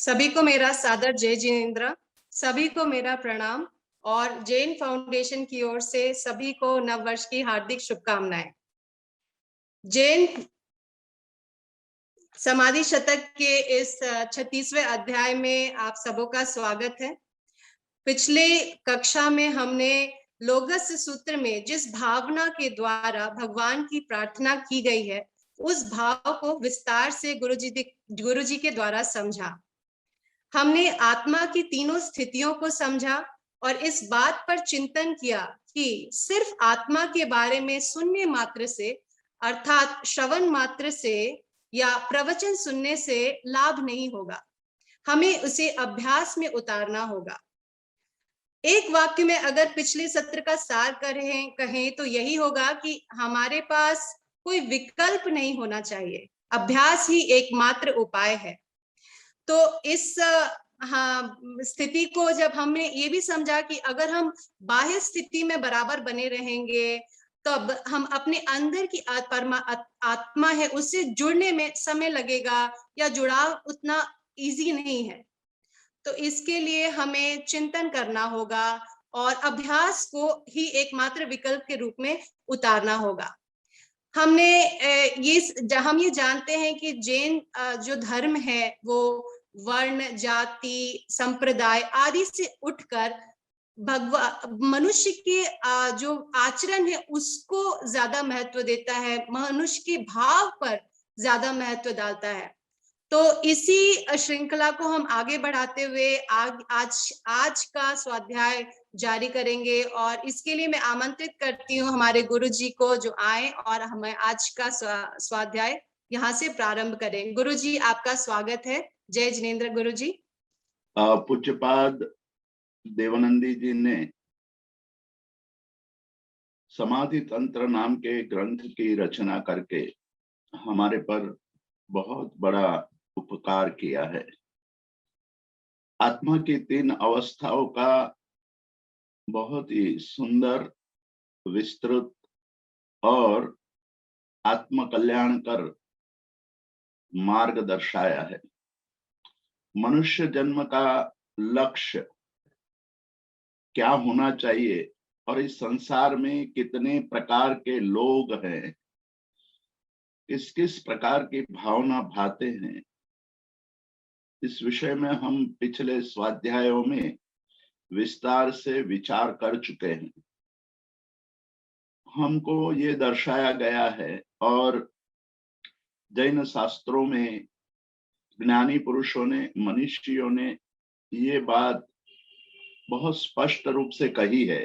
सभी को मेरा सादर जय जिनेन्द्र। सभी को मेरा प्रणाम और जैन फाउंडेशन की ओर से सभी को नववर्ष की हार्दिक शुभकामनाएं। जैन समाधि शतक के इस 36वें अध्याय में आप सबों का स्वागत है। पिछले कक्षा में हमने लोगस सूत्र में जिस भावना के द्वारा भगवान की प्रार्थना की गई है, उस भाव को विस्तार से गुरुजी के द्वारा समझा। हमने आत्मा की तीनों स्थितियों को समझा और इस बात पर चिंतन किया कि सिर्फ आत्मा के बारे में सुनने मात्र से, अर्थात श्रवण मात्र से या प्रवचन सुनने से लाभ नहीं होगा, हमें उसे अभ्यास में उतारना होगा। एक वाक्य में अगर पिछले सत्र का सार कहें तो यही होगा कि हमारे पास कोई विकल्प नहीं होना चाहिए, अभ्यास ही एकमात्र उपाय है। तो इस स्थिति को जब हमने ये भी समझा कि अगर हम बाह्य स्थिति में बराबर बने रहेंगे तब हम अपने अंदर की आत्मा है उससे जुड़ने में समय लगेगा या जुड़ाव उतना इजी नहीं है। तो इसके लिए हमें चिंतन करना होगा और अभ्यास को ही एकमात्र विकल्प के रूप में उतारना होगा। हम ये जानते हैं कि जैन जो धर्म है वो वर्ण, जाति, संप्रदाय आदि से उठकर मनुष्य के जो आचरण है उसको ज्यादा महत्व देता है, मनुष्य के भाव पर ज्यादा महत्व डालता है। तो इसी श्रृंखला को हम आगे बढ़ाते हुए आज का स्वाध्याय जारी करेंगे और इसके लिए मैं आमंत्रित करती हूँ हमारे गुरुजी को जो आए और हमें आज का स्वाध्याय यहाँ से प्रारंभ करें। गुरुजी आपका स्वागत है। जय जिनेन्द्र गुरुजी। पूज्यपाद देवानंदी जी ने समाधि तंत्र नाम के ग्रंथ की रचना करके हमारे पर बहुत बड़ा उपकार किया है। आत्मा की 3 अवस्थाओं का बहुत ही सुंदर, विस्तृत और आत्म कल्याणकर मार्ग दर्शाया है। मनुष्य जन्म का लक्ष्य क्या होना चाहिए और इस संसार में कितने प्रकार के लोग हैं, किस किस प्रकार की भावना भाते हैं, इस विषय में हम पिछले स्वाध्यायों में विस्तार से विचार कर चुके हैं। हमको ये दर्शाया गया है और जैन शास्त्रों में ज्ञानी पुरुषों ने, मनीषियों ने ये बात बहुत स्पष्ट रूप से कही है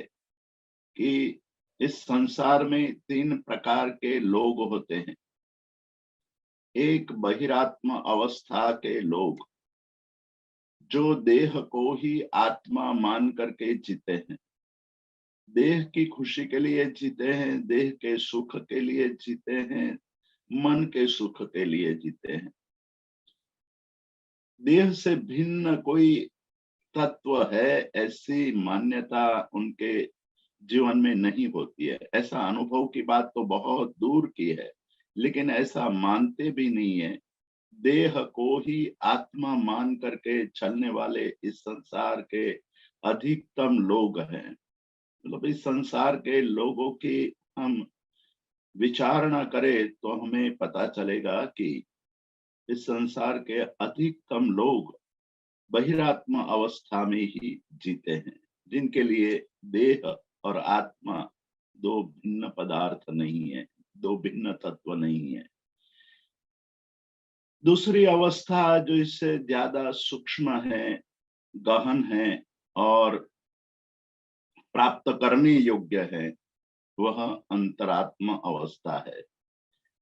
कि इस संसार में 3 प्रकार के लोग होते हैं। एक बहिरात्म अवस्था के लोग जो देह को ही आत्मा मान करके जीते हैं, देह की खुशी के लिए जीते हैं, देह के सुख के लिए जीते हैं, मन के सुख के लिए जीते हैं। देह से भिन्न कोई तत्व है ऐसी मान्यता उनके जीवन में नहीं होती है। ऐसा अनुभव की बात तो बहुत दूर की है, लेकिन ऐसा मानते भी नहीं है। देह को ही आत्मा मान करके चलने वाले इस संसार के अधिकतम लोग हैं। मतलब इस संसार के लोगों की हम विचारणा करें तो हमें पता चलेगा कि इस संसार के अधिकतम लोग बहिरात्मा अवस्था में ही जीते हैं, जिनके लिए देह और आत्मा 2 भिन्न पदार्थ नहीं है, 2 भिन्न तत्व नहीं है। दूसरी अवस्था जो इससे ज्यादा सूक्ष्म है, गहन है और प्राप्त करने योग्य है, वह अंतरात्मा अवस्था है,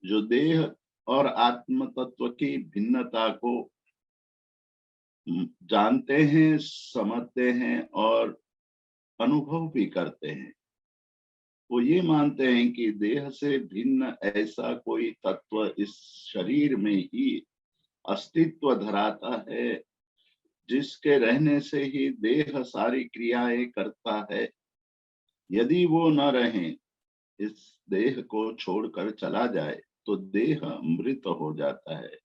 जो देह और आत्म तत्व की भिन्नता को जानते हैं, समझते हैं और अनुभव भी करते हैं। वो ये मानते हैं कि देह से भिन्न ऐसा कोई तत्व इस शरीर में ही अस्तित्व धराता है, जिसके रहने से ही देह सारी क्रियाएं करता है। यदि वो न रहे, इस देह को छोड़कर चला जाए तो देह मृत हो जाता है।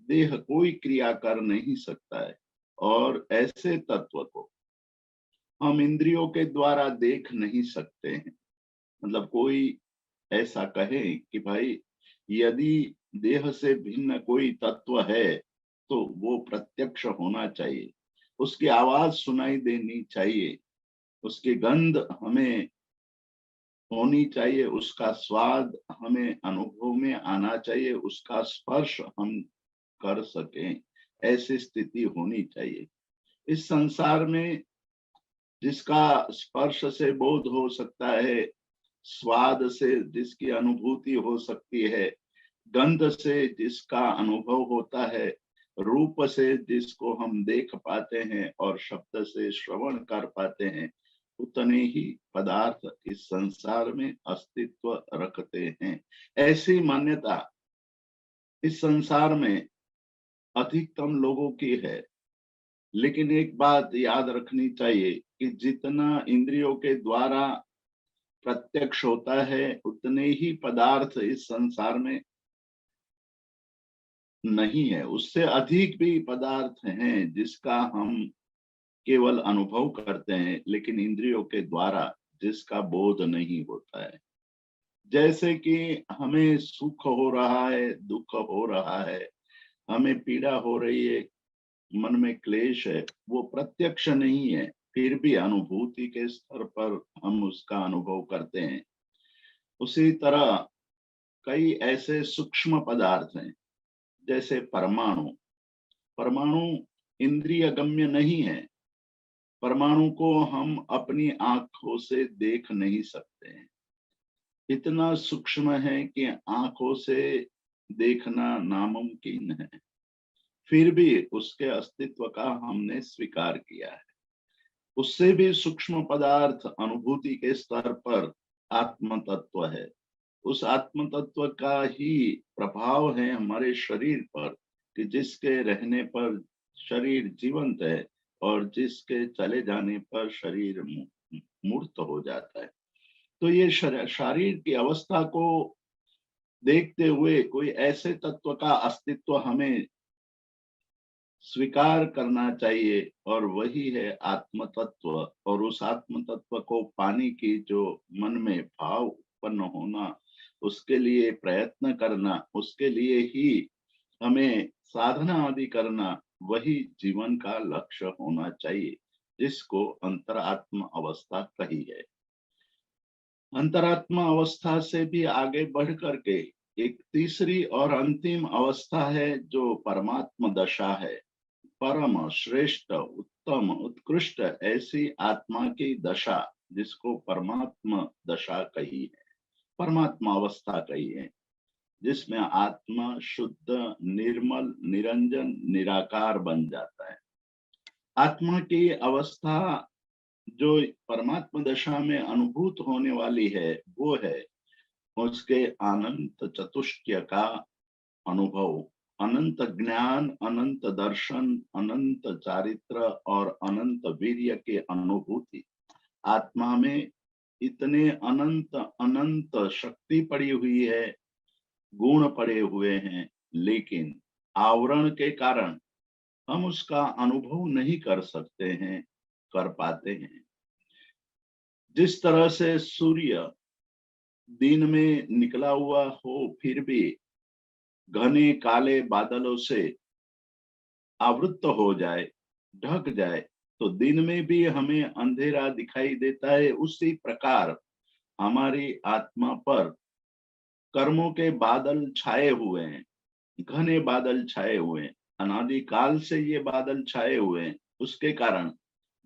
देह कोई क्रिया कर नहीं सकता है, और ऐसे तत्व को हम इंद्रियों के द्वारा देख नहीं सकते हैं। मतलब कोई ऐसा कहे कि भाई यदि देह से भिन्न कोई तत्व है तो वो प्रत्यक्ष होना चाहिए, उसकी आवाज सुनाई देनी चाहिए, उसकी गंध हमें होनी चाहिए, उसका स्वाद हमें अनुभव में आना चाहिए, उसका स्पर्श हम कर सकें, ऐसी स्थिति होनी चाहिए। इस संसार में जिसका स्पर्श से बोध हो सकता है, स्वाद से जिसकी अनुभूति हो सकती है, गंध से जिसका अनुभव होता है, रूप से जिसको हम देख पाते हैं और शब्द से श्रवण कर पाते हैं, उतने ही पदार्थ इस संसार में अस्तित्व रखते हैं। ऐसी मान्यता इस संसार में अधिकतम लोगों की है। लेकिन एक बात याद रखनी चाहिए कि जितना इंद्रियों के द्वारा प्रत्यक्ष होता है, उतने ही पदार्थ इस संसार में नहीं है, उससे अधिक भी पदार्थ हैं जिसका हम केवल अनुभव करते हैं, लेकिन इंद्रियों के द्वारा जिसका बोध नहीं होता है। जैसे कि हमें सुख हो रहा है, दुख हो रहा है, हमें पीड़ा हो रही है, मन में क्लेश है, वो प्रत्यक्ष नहीं है, फिर भी अनुभूति के स्तर पर हम उसका अनुभव करते हैं। उसी तरह कई ऐसे सूक्ष्म पदार्थ हैं, जैसे परमाणु। परमाणु इंद्रिय गम्य नहीं है, परमाणु को हम अपनी आंखों से देख नहीं सकते हैं, इतना सूक्ष्म है कि आंखों से देखना नामुमकिन है, फिर भी उसके अस्तित्व का हमने स्वीकार किया है। उससे भी सूक्ष्म पदार्थ अनुभूति के स्तर पर आत्म तत्व है। उस आत्म तत्व का ही प्रभाव है हमारे शरीर पर, कि जिसके रहने पर शरीर जीवंत है और जिसके चले जाने पर शरीर मूर्त हो जाता है। तो ये शरीर की अवस्था को देखते हुए कोई ऐसे तत्व का अस्तित्व हमें स्वीकार करना चाहिए, और वही है आत्म तत्व। और उस आत्म तत्व को पाने की जो मन में भाव उत्पन्न होना, उसके लिए प्रयत्न करना, उसके लिए ही हमें साधना आदि करना, वही जीवन का लक्ष्य होना चाहिए, जिसको अंतरात्म अवस्था कही है। अंतरात्मा अवस्था से भी आगे बढ़ करके एक तीसरी और अंतिम अवस्था है जो परमात्म दशा है। परम श्रेष्ठ उत्तम उत्कृष्ट ऐसी आत्मा की दशा, जिसको परमात्मा दशा कही है, परमात्मा अवस्था कही है, जिसमें आत्मा शुद्ध निर्मल निरंजन निराकार बन जाता है। आत्मा की अवस्था जो परमात्मा दशा में अनुभूत होने वाली है, वो है उसके अनंत चतुष्टय का अनुभव, अनंत ज्ञान, अनंत दर्शन, अनंत चारित्र और अनंत वीर्य के अनुभूति। आत्मा में इतने अनंत अनंत शक्ति पड़ी हुई है, गुण पड़े हुए हैं, लेकिन आवरण के कारण हम उसका अनुभव नहीं कर सकते हैं, कर पाते हैं। जिस तरह से सूर्य दिन में निकला हुआ हो, फिर भी घने काले बादलों से आवृत हो जाए, ढक जाए, तो दिन में भी हमें अंधेरा दिखाई देता है, उसी प्रकार हमारी आत्मा पर कर्मों के बादल छाए हुए हैं, घने बादल छाए हुए हैं, अनादि काल से ये बादल छाए हुए हैं। उसके कारण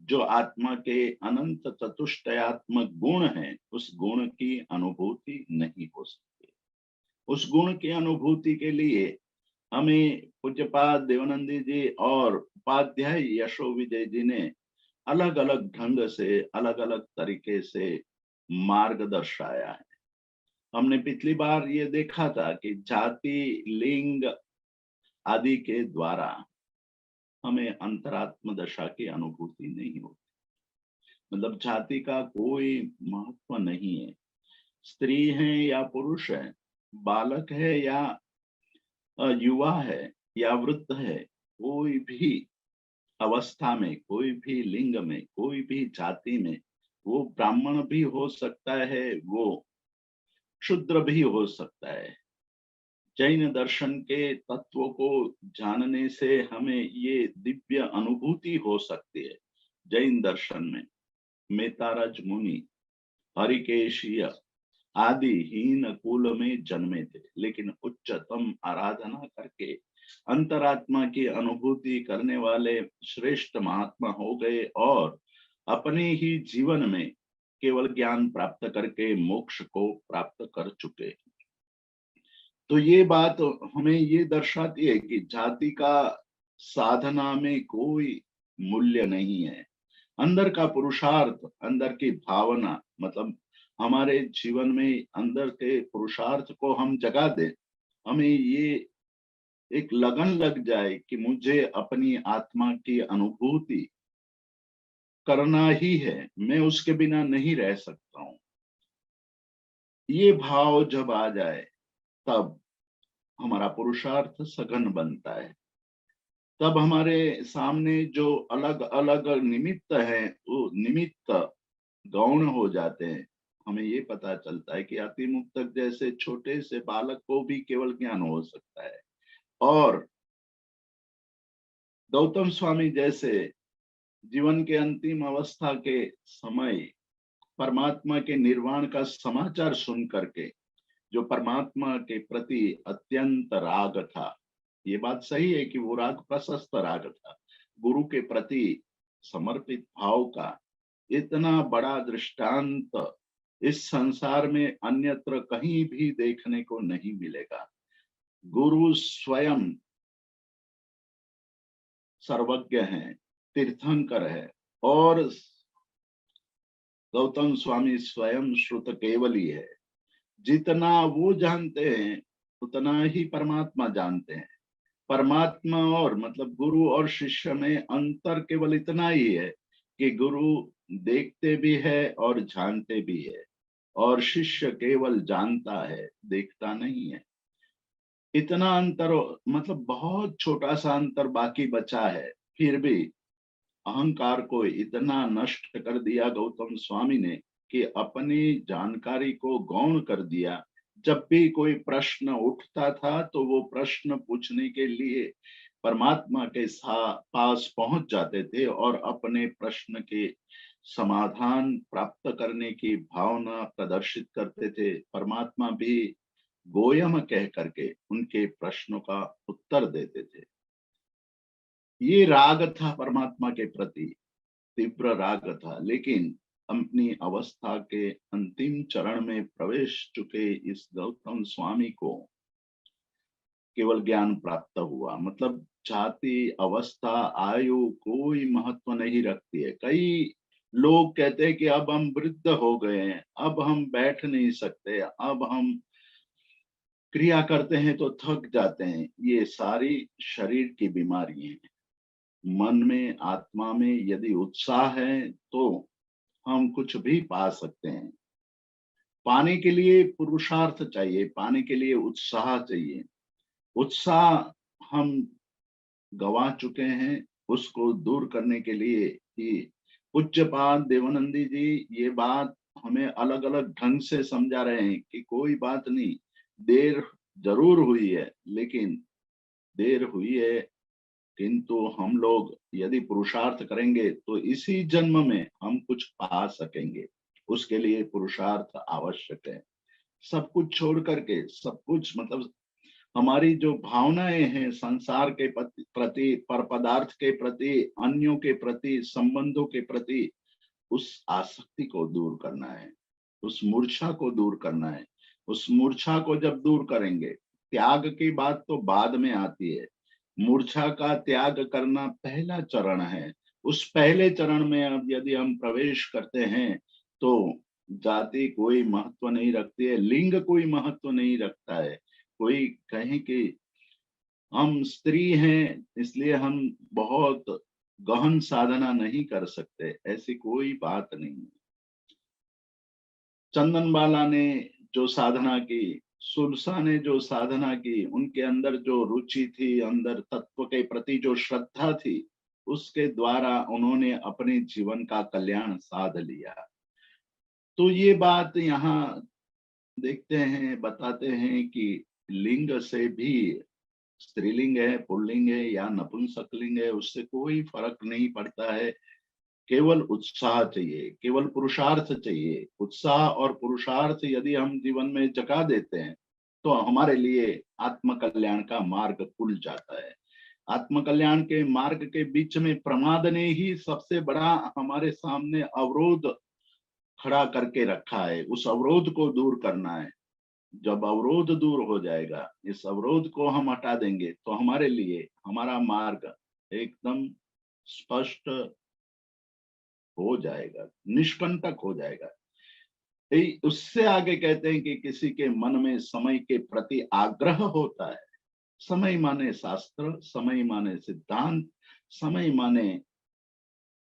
जो आत्मा के अनंत चतुष्टयात्मक गुण हैं, उस गुण की अनुभूति नहीं हो सकती। उस गुण की अनुभूति के लिए हमें पूज्यपाद देवानंदी जी और उपाध्याय यशो विजय जी ने अलग अलग ढंग से, अलग अलग तरीके से मार्ग दर्शाया है। हमने पिछली बार ये देखा था कि जाति, लिंग आदि के द्वारा हमें अंतरात्म दशा की अनुभूति नहीं होती। मतलब जाति का कोई महत्व नहीं है, स्त्री है या पुरुष है, बालक है या युवा है या वृद्ध है, कोई भी अवस्था में, कोई भी लिंग में, कोई भी जाति में, वो ब्राह्मण भी हो सकता है, वो शूद्र भी हो सकता है। जैन दर्शन के तत्वों को जानने से हमें ये दिव्य अनुभूति हो सकती है। जैन दर्शन में मेतारज मुनि हरिकेशीय आदि हीन कुल में जन्मे थे, लेकिन उच्चतम आराधना करके अंतरात्मा की अनुभूति करने वाले श्रेष्ठ महात्मा हो गए और अपने ही जीवन में केवल ज्ञान प्राप्त करके मोक्ष को प्राप्त कर चुके। तो ये बात हमें ये दर्शाती है कि जाति का साधना में कोई मूल्य नहीं है। अंदर का पुरुषार्थ, अंदर की भावना, मतलब हमारे जीवन में अंदर के पुरुषार्थ को हम जगा दें, हमें ये एक लगन लग जाए कि मुझे अपनी आत्मा की अनुभूति करना ही है, मैं उसके बिना नहीं रह सकता हूँ। ये भाव जब आ जाए तब हमारा पुरुषार्थ सघन बनता है। तब हमारे सामने जो अलग अलग निमित्त है, वो निमित्त गौण हो जाते हैं। हमें ये पता चलता है कि अति मुक्तक जैसे छोटे से बालक को भी केवल ज्ञान हो सकता है, और गौतम स्वामी जैसे जीवन के अंतिम अवस्था के समय परमात्मा के निर्वाण का समाचार सुन करके जो परमात्मा के प्रति अत्यंत राग था, ये बात सही है कि वो राग प्रशस्त राग था, गुरु के प्रति समर्पित भाव का इतना बड़ा दृष्टांत इस संसार में अन्यत्र कहीं भी देखने को नहीं मिलेगा। गुरु स्वयं सर्वज्ञ हैं, तीर्थंकर है, और गौतम स्वामी स्वयं श्रुत केवली है। जितना वो जानते हैं उतना ही परमात्मा जानते हैं। परमात्मा और मतलब गुरु और शिष्य में अंतर केवल इतना ही है कि गुरु देखते भी है और जानते भी है, और शिष्य केवल जानता है, देखता नहीं है। इतना अंतर, मतलब बहुत छोटा सा अंतर बाकी बचा है, फिर भी अहंकार को इतना नष्ट कर दिया गौतम स्वामी ने कि अपनी जानकारी को गौण कर दिया। जब भी कोई प्रश्न उठता था तो वो प्रश्न पूछने के लिए परमात्मा के पास पहुंच जाते थे और अपने प्रश्न के समाधान प्राप्त करने की भावना प्रदर्शित करते थे। परमात्मा भी गोयम कह करके उनके प्रश्नों का उत्तर देते थे। ये राग था परमात्मा के प्रति, तीव्र राग था। लेकिन अपनी अवस्था के अंतिम चरण में प्रवेश चुके इस गौतम स्वामी को केवल ज्ञान प्राप्त हुआ, मतलब जाति अवस्था आयु कोई महत्व नहीं रखती है। कई लोग कहते हैं कि अब हम वृद्ध हो गए हैं, अब हम बैठ नहीं सकते, अब हम क्रिया करते हैं तो थक जाते हैं। ये सारी शरीर की बीमारी है। मन में, आत्मा में यदि उत्साह है तो हम कुछ भी पा सकते हैं। पाने के लिए पुरुषार्थ चाहिए, पाने के लिए उत्साह चाहिए। उत्साह हम गवा चुके हैं, उसको दूर करने के लिए ही पूज्यपाद देवानंदी जी ये बात हमें अलग अलग ढंग से समझा रहे हैं कि कोई बात नहीं, देर जरूर हुई है, लेकिन देर हुई है किंतु हम लोग यदि पुरुषार्थ करेंगे तो इसी जन्म में हम कुछ पा सकेंगे। उसके लिए पुरुषार्थ आवश्यक है। सब कुछ छोड़ करके, सब कुछ मतलब हमारी जो भावनाएं हैं संसार के प्रति, पर पदार्थ के प्रति, अन्यों के प्रति, संबंधों के प्रति, उस आसक्ति को दूर करना है, उस मूर्छा को दूर करना है। उस मूर्छा को जब दूर करेंगे, त्याग की बात तो बाद में आती है, मूर्छा का त्याग करना पहला चरण है। उस पहले चरण में अब यदि हम प्रवेश करते हैं तो जाति कोई महत्व नहीं रखती है, लिंग कोई महत्व नहीं रखता है। कोई कहे कि हम स्त्री हैं इसलिए हम बहुत गहन साधना नहीं कर सकते, ऐसी कोई बात नहीं है। चंदन बाला ने जो साधना की, सुलसा ने जो साधना की, उनके अंदर जो रुचि थी, अंदर तत्व के प्रति जो श्रद्धा थी, उसके द्वारा उन्होंने अपने जीवन का कल्याण साध लिया। तो ये बात यहाँ देखते हैं, बताते हैं कि लिंग से भी, स्त्रीलिंग है, पुल्लिंग है या नपुंसकलिंग है, उससे कोई फर्क नहीं पड़ता है। केवल उत्साह चाहिए, केवल पुरुषार्थ चाहिए। उत्साह और पुरुषार्थ यदि हम जीवन में जगा देते हैं तो हमारे लिए आत्म कल्याण का मार्ग खुल जाता है। आत्म कल्याण के मार्ग के बीच में प्रमाद ने ही सबसे बड़ा हमारे सामने अवरोध खड़ा करके रखा है। उस अवरोध को दूर करना है। जब अवरोध दूर हो जाएगा, इस अवरोध को हम हटा देंगे तो हमारे लिए हमारा मार्ग एकदम स्पष्ट हो जाएगा, निष्कंटक हो जाएगा। उससे आगे कहते हैं कि किसी के मन में समय के प्रति आग्रह होता है। समय माने शास्त्र, समय माने सिद्धांत, समय माने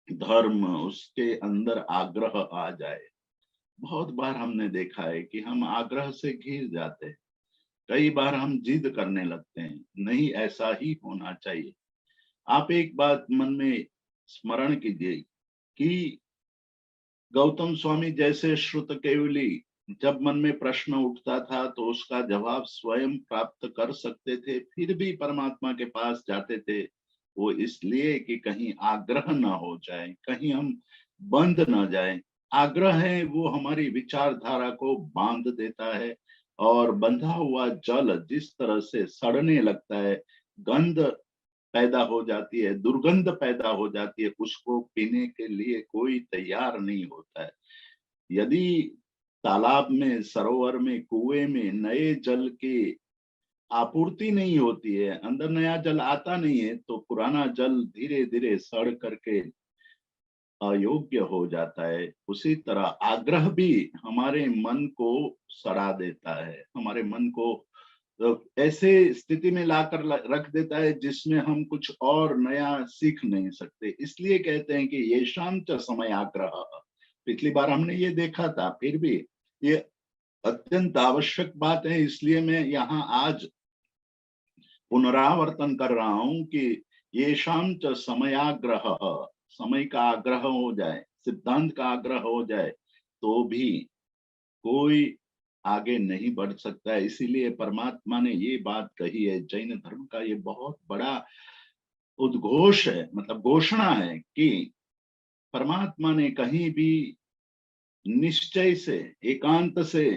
धर्म, उसके अंदर आग्रह आ जाए। बहुत बार हमने देखा है कि हम आग्रह से घिर जाते हैं। कई बार हम जिद करने लगते हैं, नहीं ऐसा ही होना चाहिए। आप एक बात मन में स्मरण कीजिए कि गौतम स्वामी जैसे श्रुत केवली जब मन में प्रश्न उठता था तो उसका जवाब स्वयं प्राप्त कर सकते थे, फिर भी परमात्मा के पास जाते थे। वो इसलिए कि कहीं आग्रह ना हो जाए, कहीं हम बंध ना जाए। आग्रह है वो हमारी विचारधारा को बांध देता है, और बंधा हुआ जल जिस तरह से सड़ने लगता है, गंध पैदा हो जाती है, दुर्गंध पैदा हो जाती है, उसको पीने के लिए कोई तैयार नहीं होता है। यदि तालाब में, सरोवर में, कुएं में नए जल की आपूर्ति नहीं होती है, अंदर नया जल आता नहीं है, तो पुराना जल धीरे धीरे सड़ करके अयोग्य हो जाता है। उसी तरह आग्रह भी हमारे मन को सड़ा देता है, हमारे मन को ऐसे स्थिति में लाकर रख देता है जिसमें हम कुछ और नया सीख नहीं सकते। इसलिए कहते हैं कि ये शांत समय आग्रह। पिछली बार हमने ये देखा था, फिर भी ये अत्यंत आवश्यक बात है। इसलिए मैं यहाँ आज पुनरावर्तन कर रहा हूं कि ये शांत समयाग्रह, समय का आग्रह हो जाए, सिद्धांत का आग्रह हो जाए तो भी कोई आगे नहीं बढ़ सकता है। इसीलिए परमात्मा ने ये बात कही है। जैन धर्म का ये बहुत बड़ा उद्घोष है, मतलब घोषणा है कि परमात्मा ने कहीं भी निश्चय से, एकांत से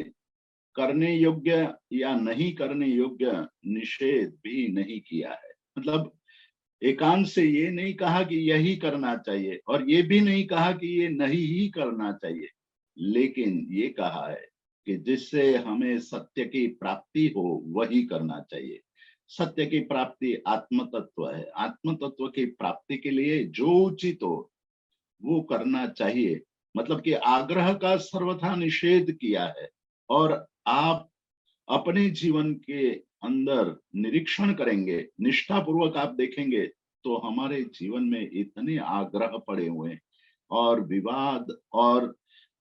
करने योग्य या नहीं करने योग्य निषेध भी नहीं किया है। मतलब एकांत से ये नहीं कहा कि यही करना चाहिए, और ये भी नहीं कहा कि ये नहीं ही करना चाहिए, लेकिन ये कहा है कि जिससे हमें सत्य की प्राप्ति हो वही करना चाहिए। सत्य की प्राप्ति आत्म तत्व है। आत्म तत्व की प्राप्ति के लिए जो उचित हो वो करना चाहिए। मतलब कि आग्रह का सर्वथा निषेध किया है। और आप अपने जीवन के अंदर निरीक्षण करेंगे, निष्ठापूर्वक आप देखेंगे तो हमारे जीवन में इतने आग्रह पड़े हुए हैं, और विवाद और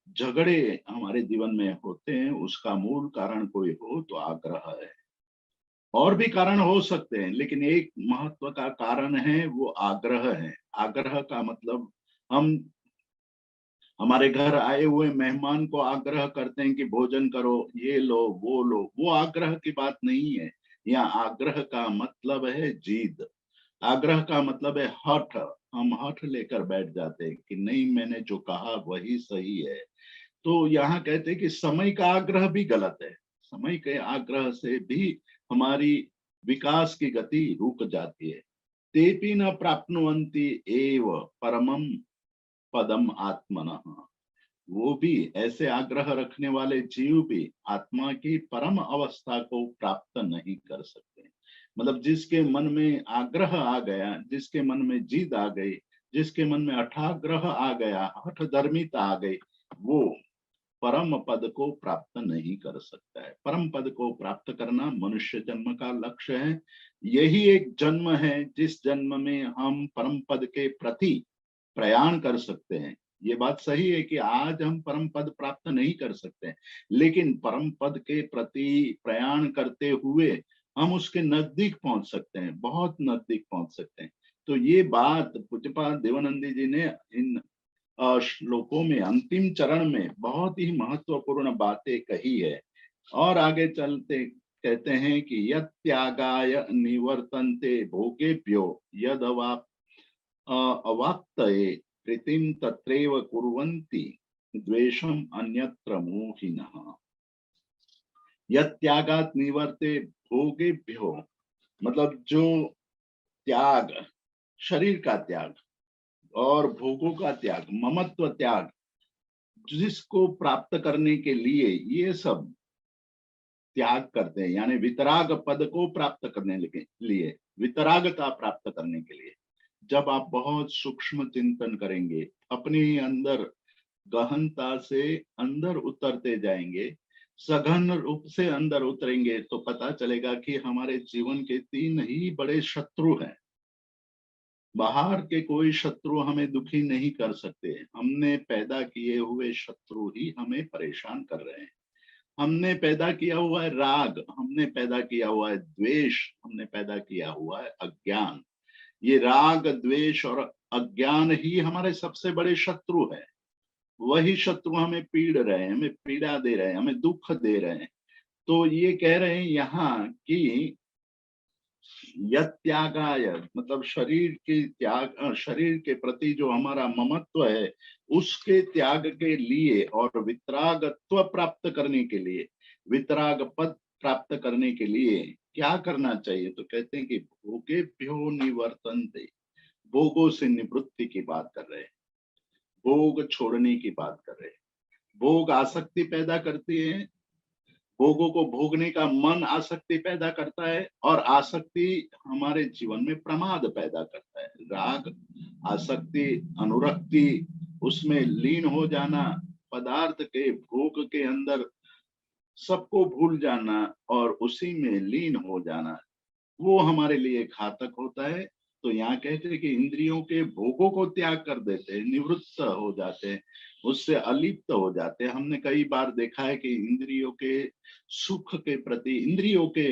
झगड़े हमारे जीवन में होते हैं। उसका मूल कारण कोई हो तो आग्रह है। और भी कारण हो सकते हैं, लेकिन एक महत्व का कारण है वो आग्रह है। आग्रह का मतलब हम हमारे घर आए हुए मेहमान को आग्रह करते हैं कि भोजन करो, ये लो, वो लो। वो आग्रह की बात नहीं है। यहाँ आग्रह का मतलब है जिद। आग्रह का मतलब है हठ। हम हठ लेकर बैठ जाते हैं कि नहीं, मैंने जो कहा वही सही है। तो यहाँ कहते हैं कि समय का आग्रह भी गलत है। समय के आग्रह से भी हमारी विकास की गति रुक जाती है। तेपि न प्राप्नुवन्ति एव परमम पदम आत्मनः। वो भी, ऐसे आग्रह रखने वाले जीव भी आत्मा की परम अवस्था को प्राप्त नहीं कर सकते। मतलब जिसके मन में आग्रह आ गया, जिसके मन में जिद आ गई, जिसके मन में हठाग्रह आ गया, हठधर्मिता आ गई, वो परम पद को प्राप्त नहीं कर सकता है। परम पद को प्राप्त करना मनुष्य जन्म का लक्ष्य है। यही एक जन्म है जिस जन्म में हम परम पद के प्रति प्रयाण कर सकते हैं। ये बात सही है कि आज हम परम पद प्राप्त नहीं कर सकते, लेकिन परम पद के प्रति प्रयाण करते हुए हम उसके नजदीक पहुंच सकते हैं, बहुत नजदीक पहुंच सकते हैं। तो ये बात पूज्यपाद देवानंदी जी ने इन श्लोकों में अंतिम चरण में बहुत ही महत्वपूर्ण बातें कही है। और आगे चलते कहते हैं कि यत् त्यागाय निवर्तन्ते भोगेभ्यो यद अवाप्तये प्रीतिम तत्रैव कुर्वन्ति द्वेषम अन्यत्र मोहिनः। यत् त्यागात् निवर्ते भोगेभ्यो, मतलब जो त्याग, शरीर का त्याग और भोगों का त्याग, ममत्व त्याग, जिसको प्राप्त करने के लिए ये सब त्याग करते हैं, यानी वितराग पद को प्राप्त करने के लिए, वितरागता प्राप्त करने के लिए, जब आप बहुत सूक्ष्म चिंतन करेंगे, अपने अंदर गहनता से अंदर उतरते जाएंगे, सघन रूप से अंदर उतरेंगे, तो पता चलेगा कि हमारे जीवन के 3 ही बड़े शत्रु हैं। बाहर के कोई शत्रु हमें दुखी नहीं कर सकते, हमने पैदा किए हुए शत्रु ही हमें परेशान कर रहे हैं। हमने पैदा किया हुआ है राग, हमने पैदा किया हुआ है द्वेष, हमने पैदा किया हुआ है अज्ञान। ये राग, द्वेष और अज्ञान ही हमारे सबसे बड़े शत्रु है। वही शत्रु हमें पीड़ रहे हैं, हमें पीड़ा दे रहे हैं, हमें दुख दे रहे हैं। तो ये कह रहे हैं यहाँ कि यत् त्यागाय, मतलब शरीर के त्याग, शरीर के प्रति जो हमारा ममत्व है उसके त्याग के लिए और वितरागत्व प्राप्त करने के लिए, वितराग पद प्राप्त करने के लिए क्या करना चाहिए? तो कहते हैं कि भोगेभ्यो निवर्तन्ते, भोगों से निवृत्ति की बात कर रहे हैं, भोग छोड़ने की बात कर रहे हैं। भोग आसक्ति पैदा करती है, भोगों को भोगने का मन आसक्ति पैदा करता है, और आसक्ति हमारे जीवन में प्रमाद पैदा करता है। राग, आसक्ति, अनुरक्ति, उसमें लीन हो जाना, पदार्थ के भोग के अंदर सबको भूल जाना और उसी में लीन हो जाना, वो हमारे लिए घातक होता है। तो यहाँ कहते हैं कि इंद्रियों के भोगों को त्याग कर देते हैं, निवृत्त हो जाते हैं, उससे अलिप्त हो जाते हैं। हमने कई बार देखा है कि इंद्रियों के सुख के प्रति, इंद्रियों के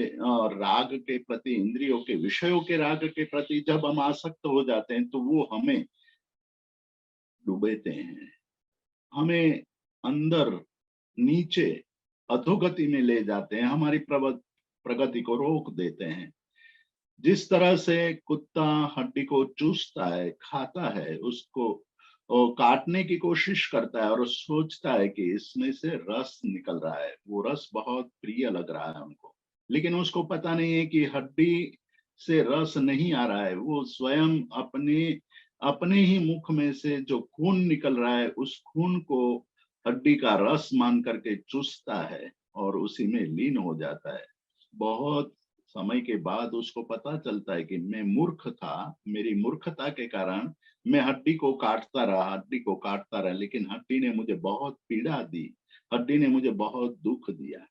राग के प्रति, इंद्रियों के विषयों के राग के प्रति जब हम आसक्त हो जाते हैं तो वो हमें डुबेते हैं, हमें अंदर नीचे अधोगति में ले जाते हैं, हमारी प्रगति को रोक देते हैं। जिस तरह से कुत्ता हड्डी को चूसता है, खाता है, उसको काटने की कोशिश करता है और सोचता है कि इसमें से रस निकल रहा है, वो रस बहुत प्रिय लग रहा है उनको, लेकिन उसको पता नहीं है कि हड्डी से रस नहीं आ रहा है, वो स्वयं अपने अपने ही मुख में से जो खून निकल रहा है उस खून को हड्डी का रस मान करके चूसता है और उसी में लीन हो जाता है। बहुत समय के बाद उसको पता चलता है कि मैं मूर्ख था, मेरी मूर्खता के कारण मैं हड्डी को काटता रहा, हड्डी को काटता रहा, लेकिन हड्डी ने मुझे बहुत पीड़ा दी, हड्डी ने मुझे बहुत दुख दिया।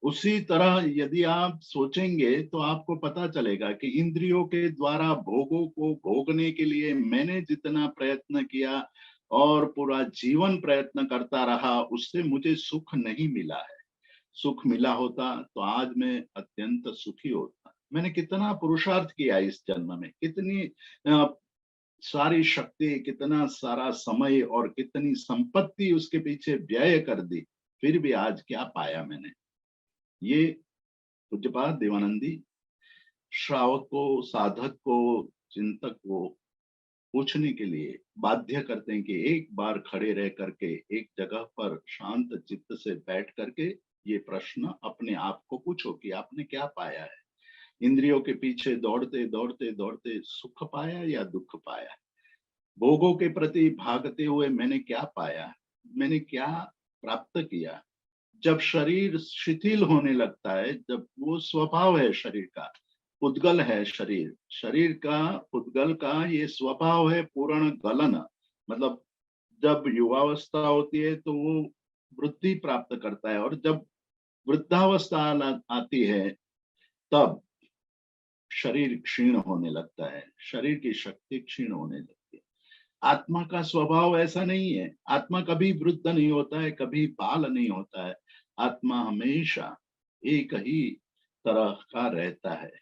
उसी तरह यदि आप सोचेंगे तो आपको पता चलेगा कि इंद्रियों के द्वारा भोगों को भोगने के लिए मैंने जितना प्रयत्न किया और पूरा जीवन प्रयत्न करता रहा, उससे मुझे सुख नहीं मिला है। सुख मिला होता तो आज मैं अत्यंत सुखी होता। मैंने कितना पुरुषार्थ किया इस जन्म में, कितनी सारी शक्ति, कितना सारा समय और कितनी संपत्ति उसके पीछे व्यय कर दी, फिर भी आज क्या पाया मैंने? ये पूज्यपाद देवानंदी श्रावक को, साधक को, चिंतक को पूछने के लिए बाध्य करते हैं कि एक बार खड़े रह करके एक जगह पर शांत चित्त से बैठ करके ये प्रश्न अपने आप को पूछो कि आपने क्या पाया है? इंद्रियों के पीछे दौड़ते दौड़ते दौड़ते सुख पाया या दुख पाया? भोगों के प्रति भागते हुए मैंने क्या पाया? मैंने क्या प्राप्त किया? जब शरीर शिथिल होने लगता है, जब वो स्वभाव है शरीर का, पुद्गल है शरीर, शरीर का, पुद्गल का ये स्वभाव है पूर्ण गलन, मतलब जब युवावस्था होती है तो वो वृद्धि प्राप्त करता है, और जब वृद्धावस्था आती है तब शरीर क्षीण होने लगता है, शरीर की शक्ति क्षीण होने लगती है। आत्मा का स्वभाव ऐसा नहीं है, आत्मा कभी वृद्ध नहीं होता है, कभी बाल नहीं होता है, आत्मा हमेशा एक ही तरह का रहता है।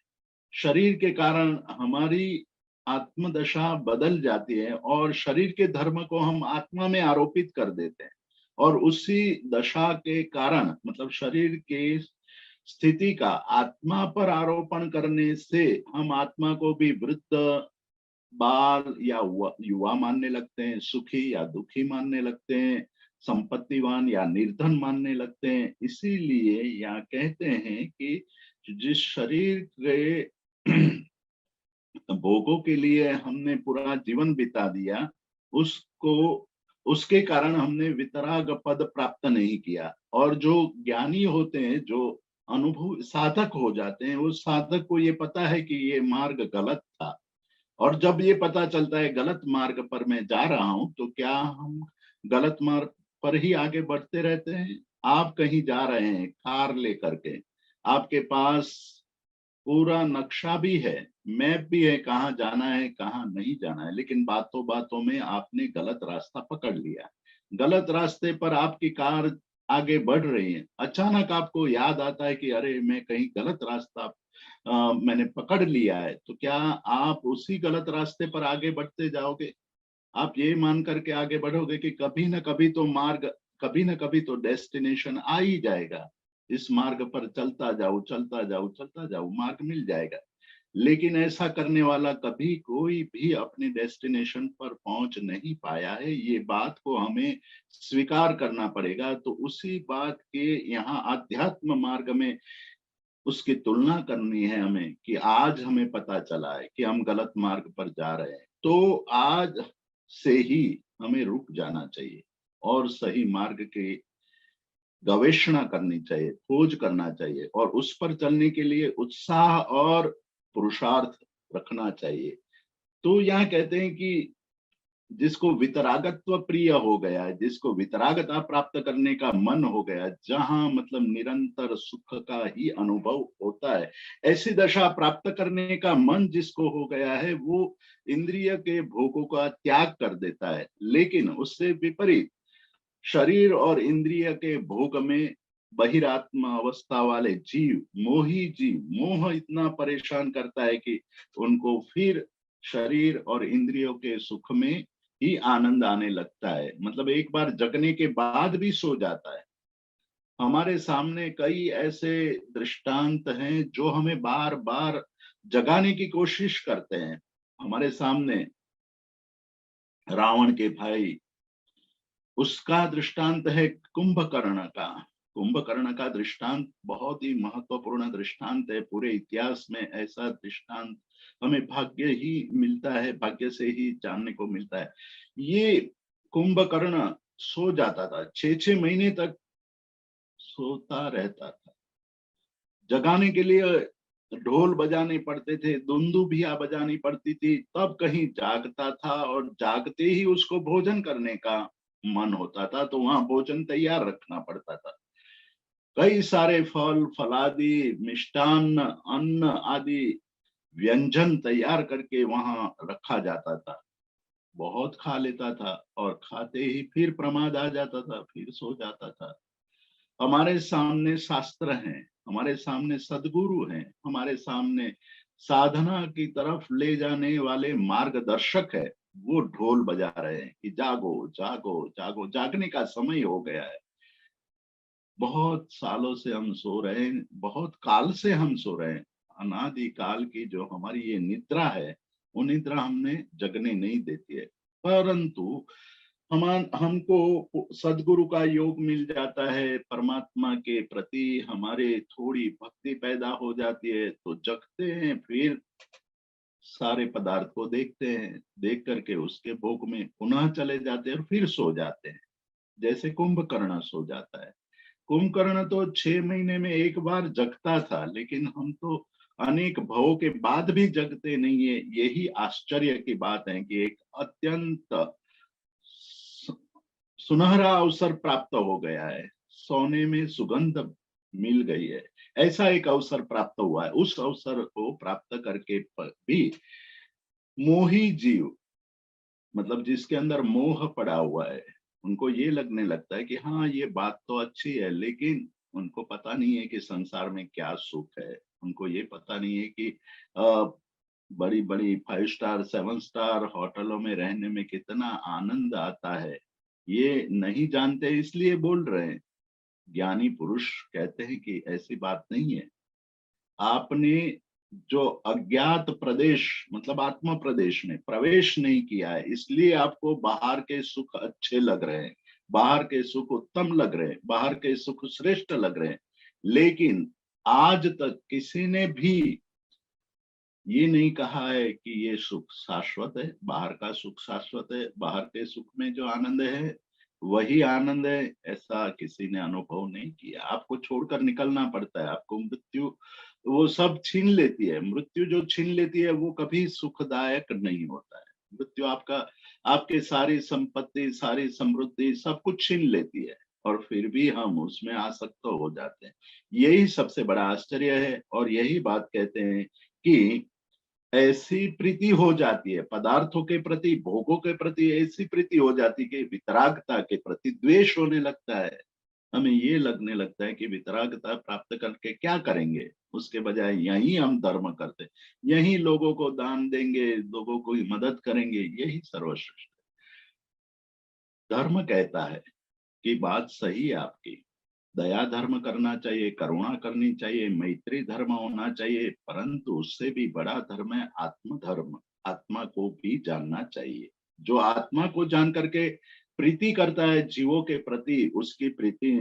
शरीर के कारण हमारी आत्मदशा बदल जाती है और शरीर के धर्म को हम आत्मा में आरोपित कर देते हैं, और उसी दशा के कारण मतलब शरीर के स्थिति का आत्मा पर आरोपण करने से हम आत्मा को भी वृद्ध, बाल या युवा मानने लगते हैं, सुखी या दुखी मानने लगते हैं, संपत्तिवान या निर्धन मानने लगते हैं। इसीलिए यहाँ कहते हैं कि जिस शरीर के भोगों के लिए हमने पूरा जीवन बिता दिया, उसको उसके कारण हमने वितराग पद प्राप्त नहीं किया। और जो ज्ञानी होते हैं, जो अनुभव साधक हो जाते हैं, उस साधक को ये पता है कि ये मार्ग गलत था, और जब ये पता चलता है गलत मार्ग पर मैं जा रहा हूं, तो क्या हम गलत मार्ग पर ही आगे बढ़ते रहते हैं? आप कहीं जा रहे हैं कार लेकर के, आपके पास पूरा नक्शा भी है, मैप भी है, कहाँ जाना है कहाँ नहीं जाना है, लेकिन बातों बातों में आपने गलत रास्ता पकड़ लिया। गलत रास्ते पर आपकी कार आगे बढ़ रही है, अचानक आपको याद आता है कि अरे मैं कहीं गलत रास्ता मैंने पकड़ लिया है, तो क्या आप उसी गलत रास्ते पर आगे बढ़ते जाओगे? आप ये मान करके आगे बढ़ोगे कि कभी ना कभी तो मार्ग, कभी ना कभी तो डेस्टिनेशन आ ही जाएगा, इस मार्ग पर चलता जाओ चलता जाओ चलता जाओ, मार्ग मिल जाएगा। लेकिन ऐसा करने वाला कभी कोई भी अपने डेस्टिनेशन पर पहुंच नहीं पाया है, ये बात को हमें स्वीकार करना पड़ेगा। तो उसी बात के यहाँ आध्यात्म मार्ग में उसकी तुलना करनी है हमें, कि आज हमें पता चला है कि हम गलत मार्ग पर जा रहे हैं, तो आज से ही हमें रुक जाना चाहिए और सही मार्ग की गवेषणा करनी चाहिए, खोज करना चाहिए, और उस पर चलने के लिए उत्साह और पुरुषार्थ रखना चाहिए। तो यहाँ कहते हैं कि जिसको वितरागत्व प्रिय हो गया है, जिसको वितरागता प्राप्त करने का मन हो गया, जहां मतलब निरंतर सुख का ही अनुभव होता है, ऐसी दशा प्राप्त करने का मन जिसको हो गया है, वो इंद्रिय के भोगों का त्याग कर देता है। लेकिन उससे विपरीत शरीर और इंद्रिय के भोग में बहिरात्मा अवस्था वाले जीव, मोही जीव, मोह इतना परेशान करता है कि उनको फिर शरीर और इंद्रियों के सुख में ही आनंद आने लगता है। मतलब एक बार जगने के बाद भी सो जाता है। हमारे सामने कई ऐसे दृष्टांत हैं जो हमें बार बार जगाने की कोशिश करते हैं। हमारे सामने रावण के भाई, उसका दृष्टांत है कुंभकर्ण का। कुंभकर्ण का दृष्टांत बहुत ही महत्वपूर्ण दृष्टांत है। पूरे इतिहास में ऐसा दृष्टांत हमें भाग्य ही मिलता है, भाग्य से ही जानने को मिलता है। ये कुंभकर्ण सो जाता था, 6 महीने तक सोता रहता था। जगाने के लिए ढोल बजाने पड़ते थे, दुंदुभिया बजानी पड़ती थी, तब कहीं जागता था, और जागते ही उसको भोजन करने का मन होता था, तो वहां भोजन तैयार रखना पड़ता था। कई सारे फल फलादि, मिष्टान्न, अन्न आदि व्यंजन तैयार करके वहां रखा जाता था। बहुत खा लेता था, और खाते ही फिर प्रमाद आ जाता था, फिर सो जाता था। हमारे सामने शास्त्र हैं, हमारे सामने सदगुरु हैं, हमारे सामने साधना की तरफ ले जाने वाले मार्गदर्शक है। वो ढोल बजा रहे हैं कि जागो जागो जागो, जागने का समय हो गया है। बहुत सालों से हम सो रहे हैं, बहुत काल से हम सो रहे हैं। अनादि काल की जो हमारी ये निद्रा है, वो निद्रा हमने जगने नहीं देती है। परंतु हमको सदगुरु का योग मिल जाता है, परमात्मा के प्रति हमारे थोड़ी भक्ति पैदा हो जाती है, तो जगते हैं, फिर सारे पदार्थ को देखते हैं, देख करके उसके भोग में पुनः चले जाते हैं और फिर सो जाते हैं, जैसे कुंभकर्ण सो जाता है। कुंभकर्ण तो 6 महीने में एक बार जगता था, लेकिन हम तो अनेक भवों के बाद भी जगते नहीं है। यही आश्चर्य की बात है कि एक अत्यंत सुनहरा अवसर प्राप्त हो गया है, सोने में सुगंध मिल गई है, ऐसा एक अवसर प्राप्त हुआ है। उस अवसर को प्राप्त करके भी मोही जीव, मतलब जिसके अंदर मोह पड़ा हुआ है, उनको ये लगने लगता है कि हाँ ये बात तो अच्छी है, लेकिन उनको पता नहीं है कि संसार में क्या सुख है। उनको ये पता नहीं है कि बड़ी बड़ी 5 स्टार 7 स्टार होटलों में रहने में कितना आनंद आता है, ये नहीं जानते इसलिए बोल रहे हैं। ज्ञानी पुरुष कहते हैं कि ऐसी बात नहीं है। आपने जो अज्ञात प्रदेश मतलब आत्मा प्रदेश में प्रवेश नहीं किया है, इसलिए आपको बाहर के सुख अच्छे लग रहे हैं, बाहर के सुख उत्तम लग रहे हैं, बाहर के सुख श्रेष्ठ लग रहे हैं। लेकिन आज तक किसी ने भी ये नहीं कहा है कि ये सुख शाश्वत है, बाहर का सुख शाश्वत है, बाहर के सुख में जो आनंद है वही आनंद है, ऐसा किसी ने अनुभव नहीं किया। आपको छोड़कर निकलना पड़ता है, आपको मृत्यु वो सब छीन लेती है। मृत्यु जो छीन लेती है वो कभी सुखदायक नहीं होता है। मृत्यु आपका आपके सारी संपत्ति सारी समृद्धि सब कुछ छीन लेती है, और फिर भी हम उसमें आसक्त हो जाते हैं। यही सबसे बड़ा आश्चर्य है, और यही बात कहते हैं कि ऐसी प्रीति हो जाती है पदार्थों के प्रति, भोगों के प्रति, ऐसी प्रीति हो जाती है कि वितरागता के प्रति द्वेष होने लगता है। हमें ये लगने लगता है कि वितरागता प्राप्त करके क्या करेंगे, उसके बजाय यही हम धर्म करते, यही लोगों को दान देंगे, लोगों को मदद करेंगे, यही सर्वश्रेष्ठ। धर्म कहता है कि बात सही है आपकी, दया धर्म करना चाहिए, करुणा करनी चाहिए, मैत्री धर्म होना चाहिए, परंतु उससे भी बड़ा धर्म है आत्म धर्म। आत्मा को भी जानना चाहिए। जो आत्मा को जान करके प्रीति करता है जीवों के प्रति, उसकी प्रीति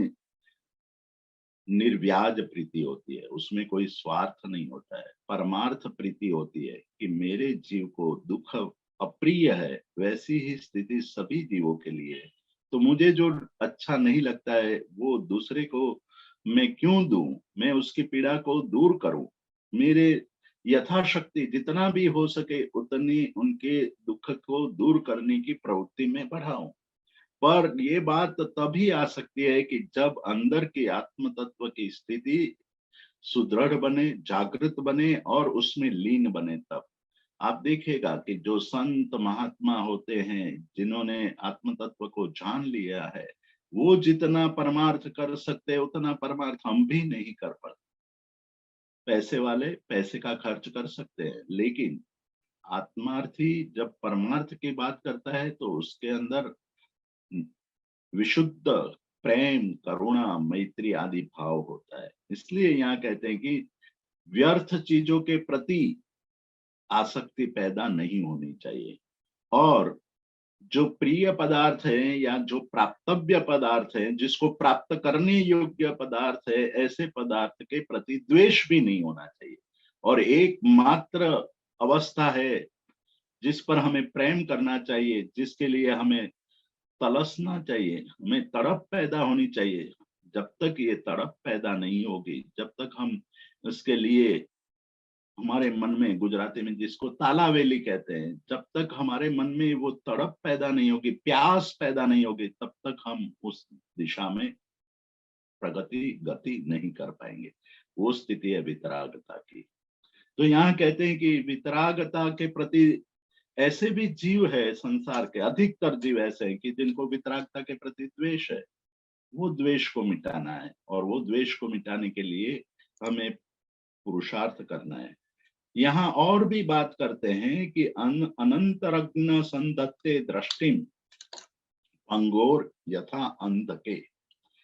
निर्व्याज प्रीति होती है, उसमें कोई स्वार्थ नहीं होता है। परमार्थ प्रीति होती है कि मेरे जीव को दुख अप्रिय है, वैसी ही स्थिति सभी जीवों के लिए है। तो मुझे जो अच्छा नहीं लगता है वो दूसरे को मैं क्यों दूं, मैं उसकी पीड़ा को दूर करूं, मेरे यथाशक्ति जितना भी हो सके उतनी उनके दुख को दूर करने की प्रवृत्ति में बढ़ाऊं। पर ये बात तभी आ सकती है कि जब अंदर की आत्म तत्व की स्थिति सुदृढ़ बने, जागृत बने और उसमें लीन बने। तब आप देखिएगा कि जो संत महात्मा होते हैं जिन्होंने आत्म तत्व को जान लिया है, वो जितना परमार्थ कर सकते हैं उतना परमार्थ हम भी नहीं कर पाते। पैसे वाले पैसे का खर्च कर सकते हैं, लेकिन आत्मार्थी जब परमार्थ की बात करता है तो उसके अंदर विशुद्ध प्रेम, करुणा, मैत्री आदि भाव होता है। इसलिए यहाँ कहते हैं कि व्यर्थ चीजों के प्रति आसक्ति पैदा नहीं होनी चाहिए, और जो प्रिय पदार्थ है या जो प्राप्तव्य पदार्थ है, जिसको प्राप्त करने योग्य पदार्थ है, ऐसे पदार्थ के प्रति द्वेष भी नहीं होना चाहिए। और एकमात्र अवस्था है जिस पर हमें प्रेम करना चाहिए, जिसके लिए हमें तलसना चाहिए, हमें तड़प पैदा होनी चाहिए। जब तक ये तड़प पैदा नहीं होगी, जब तक हम इसके लिए हमारे मन में, गुजराती में जिसको तालावेली कहते हैं, जब तक हमारे मन में वो तड़प पैदा नहीं होगी, प्यास पैदा नहीं होगी, तब तक हम उस दिशा में प्रगति गति नहीं कर पाएंगे। वो स्थिति है वितरागता की। तो यहाँ कहते हैं कि वितरागता के प्रति ऐसे भी जीव है, संसार के अधिकतर जीव ऐसे हैं कि जिनको वितरागता के प्रति द्वेष है। वो द्वेष को मिटाना है, और वो द्वेष को मिटाने के लिए हमें पुरुषार्थ करना है। यहाँ और भी बात करते हैं कि अनंतरग्न संदत्ते दृष्टिम अंगोर यथा अंध के।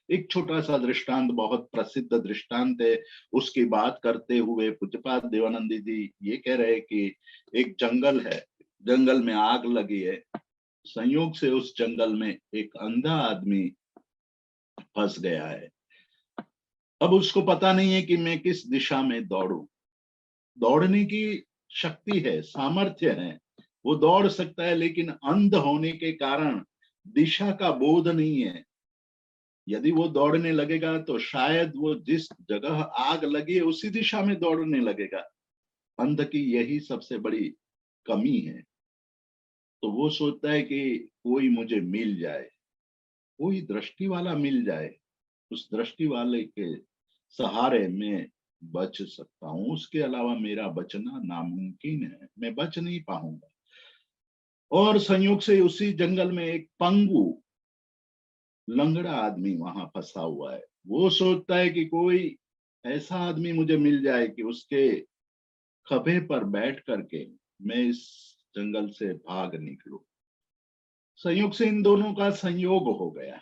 एक छोटा सा दृष्टांत, बहुत प्रसिद्ध दृष्टांत है, उसकी बात करते हुए पूज्यपाद देवानंद जी ये कह रहे हैं कि एक जंगल है, जंगल में आग लगी है, संयोग से उस जंगल में एक अंधा आदमी फंस गया है। अब उसको पता नहीं है कि मैं किस दिशा में दौड़ूं। दौड़ने की शक्ति है, सामर्थ्य है, वो दौड़ सकता है, लेकिन अंध होने के कारण दिशा का बोध नहीं है। यदि वो दौड़ने लगेगा तो शायद वो जिस जगह आग लगी है उसी दिशा में दौड़ने लगेगा। अंध की यही सबसे बड़ी कमी है। तो वो सोचता है कि कोई मुझे मिल जाए, कोई दृष्टि वाला मिल जाए, उस दृष्टि वाले के सहारे में बच सकता हूं, उसके अलावा मेरा बचना नामुमकिन है, मैं बच नहीं पाऊंगा। और संयोग से उसी जंगल में एक पंगु लंगड़ा आदमी वहां फंसा हुआ है। वो सोचता है कि कोई ऐसा आदमी मुझे मिल जाए कि उसके खभे पर बैठ करके मैं इस जंगल से भाग निकलूं। संयोग से इन दोनों का संयोग हो गया।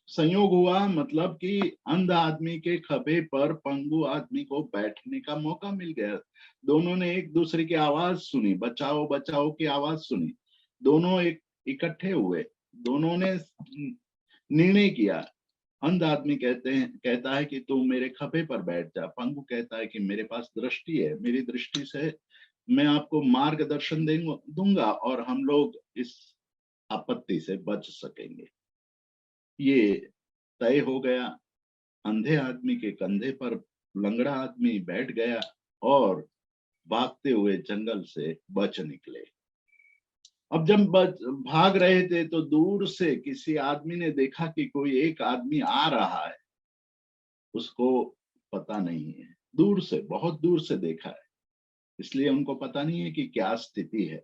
संयोग हुआ मतलब कि अंध आदमी के खभे पर पंगु आदमी को बैठने का मौका मिल गया। दोनों ने एक दूसरे की आवाज सुनी, बचाओ बचाओ की आवाज सुनी। दोनों एक इकट्ठे हुए। दोनों ने निर्णय किया। अंध आदमी कहता है कि तू मेरे खभे पर बैठ जा। पंगु कहता है कि मेरे पास दृष्टि है, मेरी दृष्टि से मैं आपको मार्गदर्शन दूंगा और हम लोग इस आपत्ति से बच सकेंगे। ये तय हो गया। अंधे आदमी के कंधे पर लंगड़ा आदमी बैठ गया और भागते हुए जंगल से बच निकले। अब जब भाग रहे थे तो दूर से किसी आदमी ने देखा कि कोई एक आदमी आ रहा है। उसको पता नहीं है, दूर से, बहुत दूर से देखा है, इसलिए उनको पता नहीं है कि क्या स्थिति है।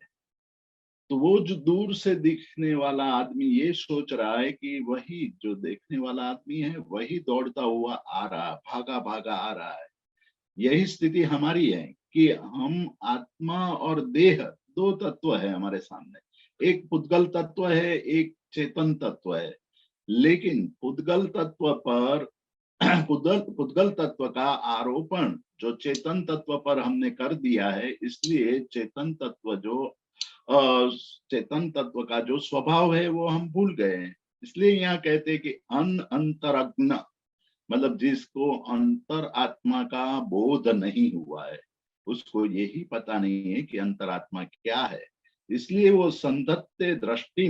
तो वो जो दूर से दिखने वाला आदमी ये सोच रहा है कि वही जो देखने वाला आदमी है वही दौड़ता हुआ आ रहा, भागा भागा आ रहा है। यही स्थिति हमारी है कि हम आत्मा और देह, दो तत्व है हमारे सामने। एक पुद्गल तत्व है, एक चेतन तत्व है। लेकिन पुद्गल तत्व पर पुद्गल तत्व का आरोपण जो चेतन तत्व पर हमने कर दिया है, इसलिए चेतन तत्व का जो स्वभाव है वो हम भूल गए हैं। इसलिए यहाँ कहते हैं कि अंतरज्ञ, मतलब जिसको अंतर आत्मा का बोध नहीं हुआ है, उसको यही पता नहीं है कि अंतरात्मा क्या है। इसलिए वो संधत्ते दृष्टि,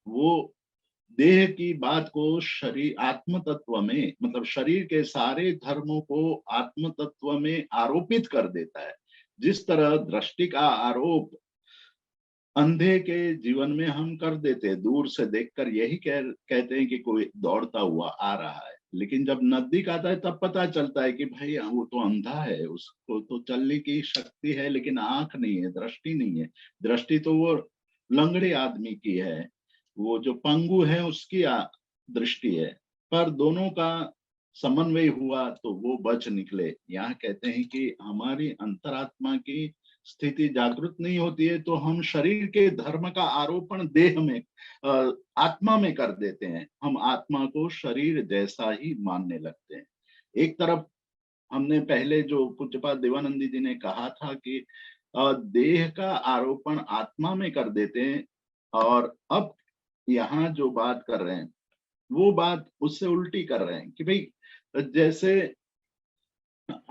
वो देह की बात को शरीर आत्म तत्व में, मतलब शरीर के सारे धर्मों को आत्म तत्व में आरोपित कर देता है। जिस तरह दृष्टि का आरोप अंधे के जीवन में हम कर देते हैं, दूर से देखकर यही कहते हैं कि कोई दौड़ता हुआ आ रहा है। लेकिन जब नजदीक आता है तब पता चलता है कि भाई वो तो अंधा है, उसको तो चलने की शक्ति है लेकिन आंख नहीं है, दृष्टि नहीं है। दृष्टि तो वो लंगड़े आदमी की है, वो जो पंगु है उसकी दृष्टि है। पर दोनों का समन्वय हुआ तो वो बच निकले। यहाँ कहते हैं कि हमारी अंतरात्मा की स्थिति जागृत नहीं होती है तो हम शरीर के धर्म का आरोपण देह में, आत्मा में कर देते हैं। हम आत्मा को शरीर जैसा ही मानने लगते हैं। एक तरफ हमने पहले जो पूज्यपाद देवानंदी जी ने कहा था कि देह का आरोपण आत्मा में कर देते हैं, और अब यहाँ जो बात कर रहे हैं वो बात उससे उल्टी कर रहे हैं कि भाई जैसे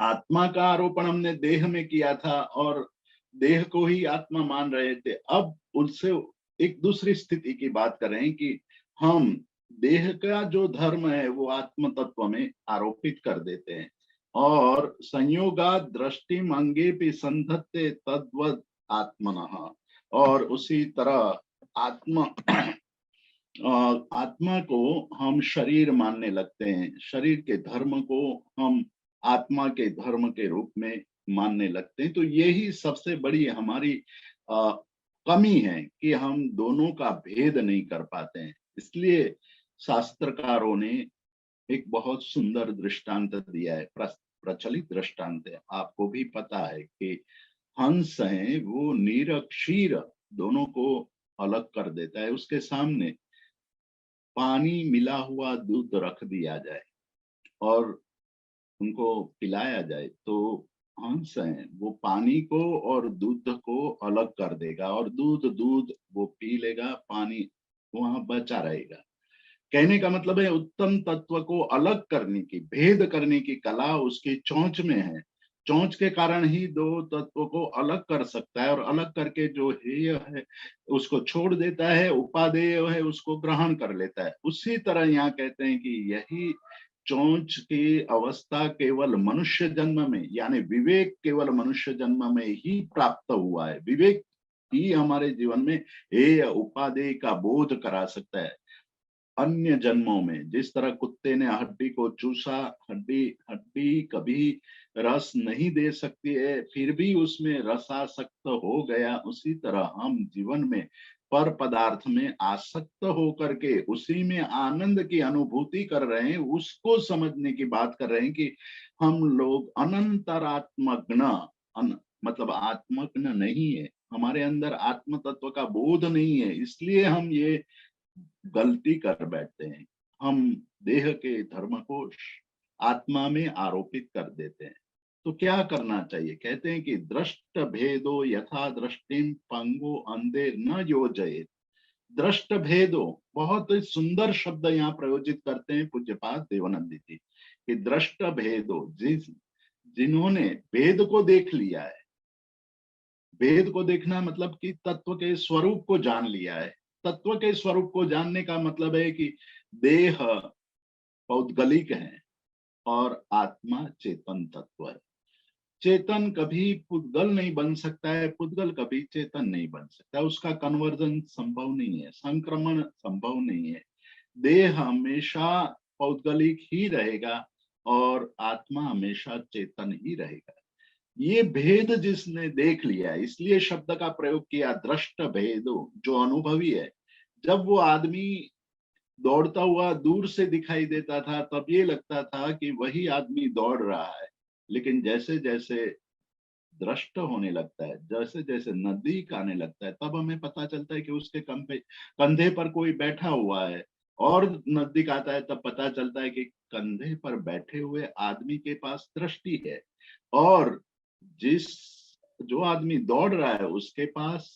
आत्मा का आरोपण हमने देह में किया था और देह को ही आत्मा मान रहे थे, अब उससे एक दूसरी स्थिति की बात कर रहे हैं कि हम देह का जो धर्म है वो आत्म तत्व में आरोपित कर देते हैं। और संयोगा दृष्टि अंगे भी संधत्ते तद्वद आत्मनः, और उसी तरह आत्मा आत्मा को हम शरीर मानने लगते हैं, शरीर के धर्म को हम आत्मा के धर्म के रूप में मानने लगते हैं। तो यही सबसे बड़ी हमारी कमी है कि हम दोनों का भेद नहीं कर पाते हैं। इसलिए शास्त्रकारों ने एक बहुत सुंदर दृष्टांत दिया है, प्रचलित दृष्टांत है, आपको भी पता है कि हंस है वो नीर क्षीर दोनों को अलग कर देता है। उसके सामने पानी मिला हुआ दूध रख दिया जाए और उनको पिलाया जाए तो हंस है वो पानी को और दूध को अलग कर देगा, और दूध दूध वो पी लेगा, पानी वहां बचा रहेगा। कहने का मतलब है उत्तम तत्व को अलग करने की, भेद करने की कला उसकी चोंच में है। चोंच के कारण ही दो तत्वों को अलग कर सकता है, और अलग करके जो हेय है उसको छोड़ देता है, उपादेय है उसको ग्रहण कर लेता है। उसी तरह यहाँ कहते हैं कि यही चोंच की अवस्था केवल मनुष्य जन्म में, यानी विवेक केवल मनुष्य जन्म में ही प्राप्त हुआ है। विवेक ही हमारे जीवन में हेय उपादेय का बोध करा सकता है। अन्य जन्मों में जिस तरह कुत्ते ने हड्डी को चूसा, हड्डी हड्डी कभी रस नहीं दे सकती है, फिर भी उसमें रसासक्त हो गया, उसी तरह हम जीवन में पर पदार्थ में आसक्त होकर के उसी में आनंद की अनुभूति कर रहे हैं। उसको समझने की बात कर रहे हैं कि हम लोग अनंतरात्मज्ञ, मतलब आत्मज्ञ नहीं है, हमारे अंदर आत्म तत्व का बोध नहीं है, इसलिए हम ये गलती कर बैठते हैं। हम देह के धर्मकोश आत्मा में आरोपित कर देते हैं। तो क्या करना चाहिए? कहते हैं कि दृष्ट भेदो यथा दृष्टिम पंगो अंधे न योजयेत। दृष्ट भेदो, बहुत ही सुंदर शब्द यहाँ प्रयोजित करते हैं पूज्यपाद देवानंद जी कि दृष्ट भेदो, जिन्होंने भेद को देख लिया है। भेद को देखना मतलब कि तत्व के स्वरूप को जान लिया है। तत्व के स्वरूप को जानने का मतलब है कि देह पौद्गलिक है और आत्मा चेतन तत्व है। चेतन कभी पुद्गल नहीं बन सकता है, पुद्गल कभी चेतन नहीं बन सकता, उसका कन्वर्जन संभव नहीं है, संक्रमण संभव नहीं है। देह हमेशा पौद्गलिक ही रहेगा और आत्मा हमेशा चेतन ही रहेगा। ये भेद जिसने देख लिया, इसलिए शब्द का प्रयोग किया दृष्ट भेदो, जो अनुभवी है। जब वो आदमी दौड़ता हुआ दूर से दिखाई देता था तब ये लगता था कि वही आदमी दौड़ रहा है, लेकिन जैसे जैसे दृष्ट होने लगता है, जैसे जैसे नजदीक आने लगता है, तब हमें पता चलता है कि उसके कंधे पर कोई बैठा हुआ है। और नजदीक आता है तब पता चलता है कि कंधे पर बैठे हुए आदमी के पास दृष्टि है और जिस जो आदमी दौड़ रहा है उसके पास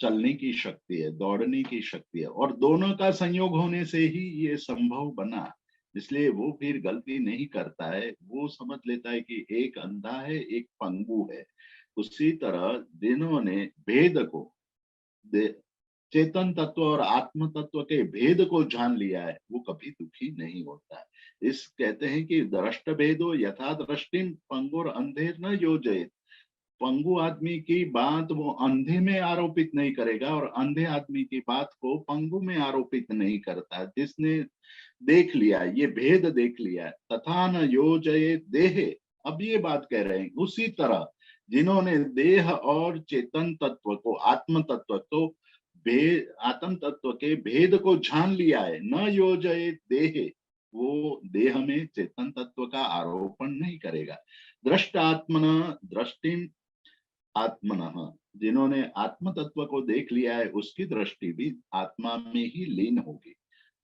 चलने की शक्ति है, दौड़ने की शक्ति है, और दोनों का संयोग होने से ही ये संभव बना। इसलिए वो फिर गलती नहीं करता है, वो समझ लेता है कि एक अंधा है, एक पंगु है। उसी तरह जिन्होंने भेद को, चेतन तत्व और आत्म तत्व के भेद को जान लिया है, वो कभी दुखी नहीं होता है। इस कहते हैं कि दृष्ट भेदो यथा दृष्टिम पंगुर अंधेर न योजयेत। पंगु आदमी की बात वो अंधे में आरोपित नहीं करेगा और अंधे आदमी की बात को पंगु में आरोपित नहीं करता। जिसने देख लिया, ये भेद देख लिया, तथा न योजये देह। अब ये बात कह रहे हैं उसी तरह जिन्होंने देह और चेतन तत्व को, आत्म तत्व को, आत्म तत्व के भेद को जान लिया है, न योजये देह, वो देह में चेतन तत्व का आरोपण नहीं करेगा। दृष्ट आत्मन दृष्टि आत्मनः, जिन्होंने आत्म तत्व को देख लिया है उसकी दृष्टि भी आत्मा में ही लीन होगी।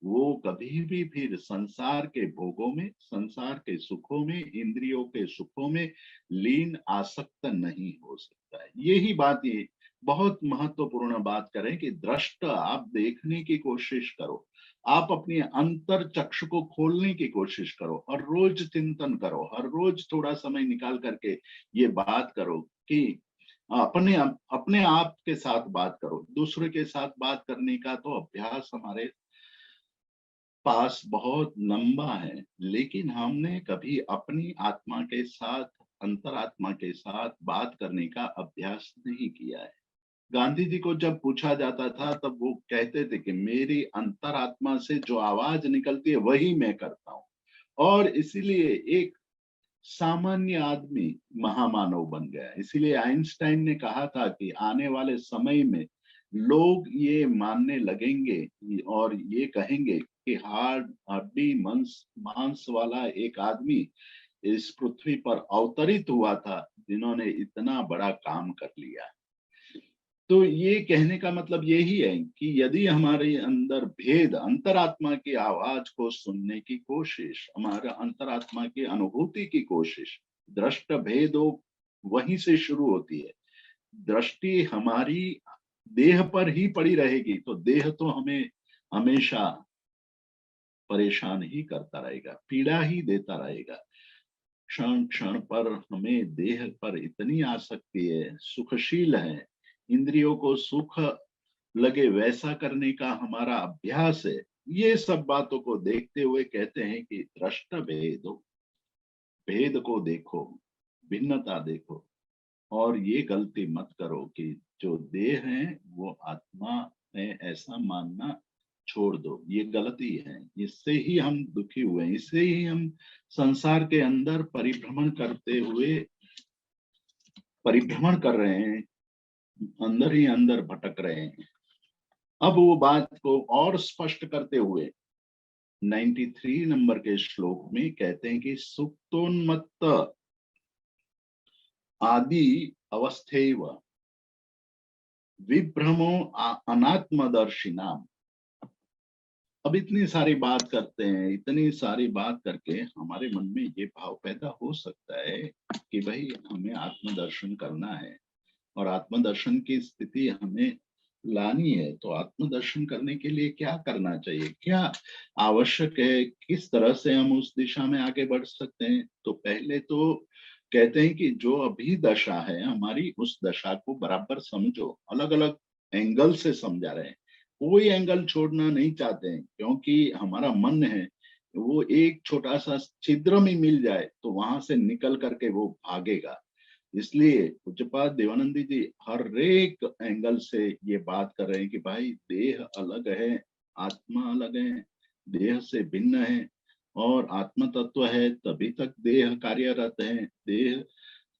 वो कभी भी फिर संसार के भोगों में, संसार के सुखों में, इंद्रियों के सुखों में लीन आसक्त नहीं हो सकता है। यही बात, ये बहुत महत्वपूर्ण बात करें कि दृष्ट, आप देखने की कोशिश करो, आप अपनी अंतर चक्षु को खोलने की कोशिश करो, हर रोज चिंतन करो, हर रोज थोड़ा समय निकाल करके ये बात करो कि अपने आप के साथ बात करो। दूसरे के साथ बात करने का तो अभ्यास हमारे पास बहुत लंबा है, लेकिन हमने कभी अपनी आत्मा के साथ, अंतरात्मा के साथ बात करने का अभ्यास नहीं किया है। गांधी जी को जब पूछा जाता था तब वो कहते थे कि मेरी अंतरात्मा से जो आवाज निकलती है वही मैं करता हूँ। और इसीलिए एक सामान्य आदमी महामानव बन गया। इसीलिए आइंस्टाइन ने कहा था कि आने वाले समय में लोग ये मानने लगेंगे और ये कहेंगे कि हड्डी मांस वाला एक आदमी इस पृथ्वी पर अवतरित हुआ था जिन्होंने इतना बड़ा काम कर लिया। तो ये कहने का मतलब यही है कि यदि हमारे अंदर भेद, अंतरात्मा की आवाज को सुनने की कोशिश, हमारा अंतरात्मा की अनुभूति की कोशिश, दृष्ट भेदो वहीं से शुरू होती है। दृष्टि हमारी देह पर ही पड़ी रहेगी तो देह तो हमें हमेशा परेशान ही करता रहेगा, पीड़ा ही देता रहेगा। क्षण क्षण पर हमें देह पर इतनी आसक्ति है, सुखशील है, इंद्रियों को सुख लगे वैसा करने का हमारा अभ्यास है। ये सब बातों को देखते हुए कहते हैं कि दृष्ट भेदो, भेद को देखो, भिन्नता देखो, और ये गलती मत करो कि जो देह है वो आत्मा है ऐसा मानना छोड़ दो। ये गलती है, इससे ही हम दुखी हुए, इससे ही हम संसार के अंदर परिभ्रमण कर रहे हैं, अंदर ही अंदर भटक रहे हैं। अब वो बात को और स्पष्ट करते हुए 93 नंबर के श्लोक में कहते हैं कि सुप्तोन्मत्त आदि अवस्थेव विभ्रमो अनात्मदर्शी नाम। अब इतनी सारी बात करते हैं, इतनी सारी बात करके हमारे मन में ये भाव पैदा हो सकता है कि भाई हमें आत्मदर्शन करना है और आत्मदर्शन की स्थिति हमें लानी है। तो आत्मदर्शन करने के लिए क्या करना चाहिए, क्या आवश्यक है, किस तरह से हम उस दिशा में आगे बढ़ सकते हैं। तो पहले तो कहते हैं कि जो अभी दशा है हमारी, उस दशा को बराबर समझो। अलग अलग एंगल से समझा रहे हैं, कोई एंगल छोड़ना नहीं चाहते हैं, क्योंकि हमारा मन है वो एक छोटा सा छिद्र में मिल जाए तो वहां से निकल करके वो भागेगा। इसलिए पूज्यपाद देवानंदी जी हर एक एंगल से ये बात कर रहे हैं कि भाई देह अलग है, आत्मा अलग है, देह से भिन्न है, और आत्म तत्व है तभी तक देह कार्यरत है। देह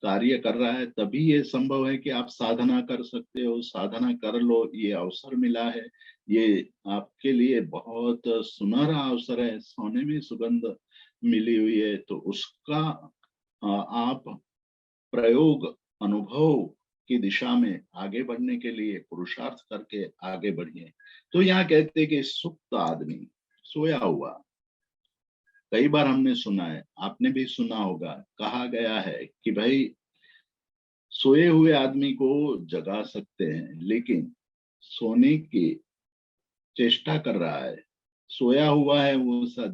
कार्य कर रहा है तभी ये संभव है कि आप साधना कर सकते हो। साधना कर लो, ये अवसर मिला है, ये आपके लिए बहुत सुनहरा अवसर है, सोने में सुगंध मिली हुई है। तो उसका आप प्रयोग, अनुभव की दिशा में आगे बढ़ने के लिए पुरुषार्थ करके आगे बढ़िए। तो यहाँ कहते हैं कि सुप्त आदमी, सोया हुआ, कई बार हमने सुना है, आपने भी सुना होगा, कहा गया है कि भाई सोए हुए आदमी को जगा सकते हैं, लेकिन सोने की चेष्टा कर रहा है, सोया हुआ है वो सा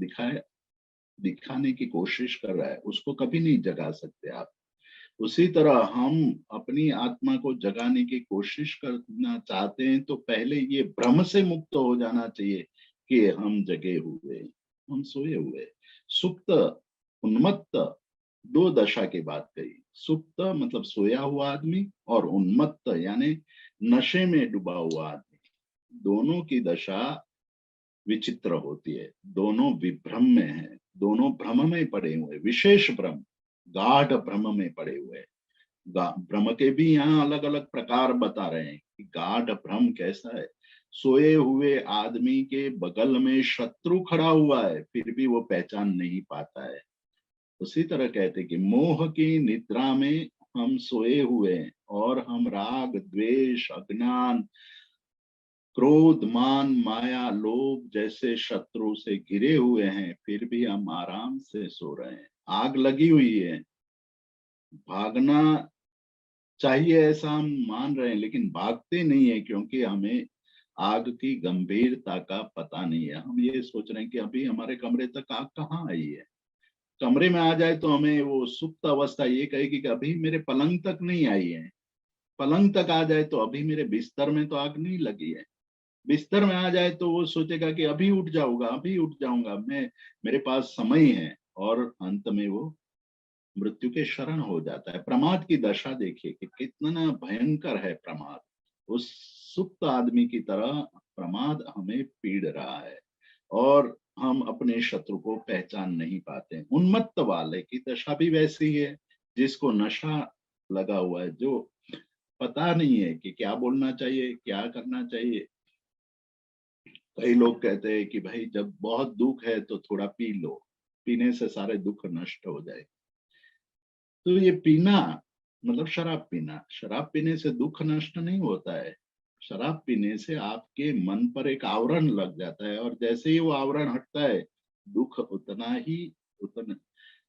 दिखाने की कोशिश कर रहा है, उसको कभी नहीं जगा सकते आप। उसी तरह हम अपनी आत्मा को जगाने की कोशिश करना चाहते हैं तो पहले ये भ्रम से मुक्त हो जाना चाहिए कि हम जगे हुए, हम सोए हुए। सुप्त, उन्मत्त, दो दशा की बात कही। सुप्त मतलब सोया हुआ आदमी, और उन्मत्त यानी नशे में डूबा हुआ आदमी। दोनों की दशा विचित्र होती है, दोनों विभ्रम में है, दोनों भ्रम में पड़े हुए, विशेष भ्रम, गाढ़ भ्रम में पड़े हुए। भ्रम के भी यहाँ अलग अलग प्रकार बता रहे हैं कि गाढ़ भ्रम कैसा है। सोए हुए आदमी के बगल में शत्रु खड़ा हुआ है, फिर भी वो पहचान नहीं पाता है। उसी तरह कहते कि मोह की निद्रा में हम सोए हुए हैं और हम राग द्वेष अज्ञान क्रोध मान माया लोभ जैसे शत्रु से घिरे हुए हैं, फिर भी हम आराम से सो रहे हैं। आग लगी हुई है, भागना चाहिए ऐसा हम मान रहे हैं, लेकिन भागते नहीं है, क्योंकि हमें आग की गंभीरता का पता नहीं है। हम ये सोच रहे हैं कि अभी हमारे कमरे तक आग कहाँ आई है। कमरे में आ जाए तो हमें वो सुप्त अवस्था ये कहेगी कि अभी मेरे पलंग तक नहीं आई है। पलंग तक आ जाए तो अभी मेरे बिस्तर में तो आग नहीं लगी है। बिस्तर में आ जाए तो वो सोचेगा कि अभी उठ जाऊंगा, अभी उठ जाऊंगा, मैं, मेरे पास समय है, और अंत में वो मृत्यु के शरण हो जाता है। प्रमाद की दशा देखिए कि कितना भयंकर है प्रमाद। उस सुप्त आदमी की तरह प्रमाद हमें पीड़ रहा है, और हम अपने शत्रु को पहचान नहीं पाते। उन्मत्त वाले की दशा भी वैसी है, जिसको नशा लगा हुआ है, जो पता नहीं है कि क्या बोलना चाहिए, क्या करना चाहिए। कई लोग कहते हैं कि भाई जब बहुत दुख है तो थोड़ा पी लो, पीने से सारे दुख नष्ट हो जाए। तो ये पीना मतलब शराब पीना, शराब पीने से दुख नष्ट नहीं होता है। शराब पीने से आपके मन पर एक आवरण लग जाता है, और जैसे ही वो आवरण हटता है दुख उतना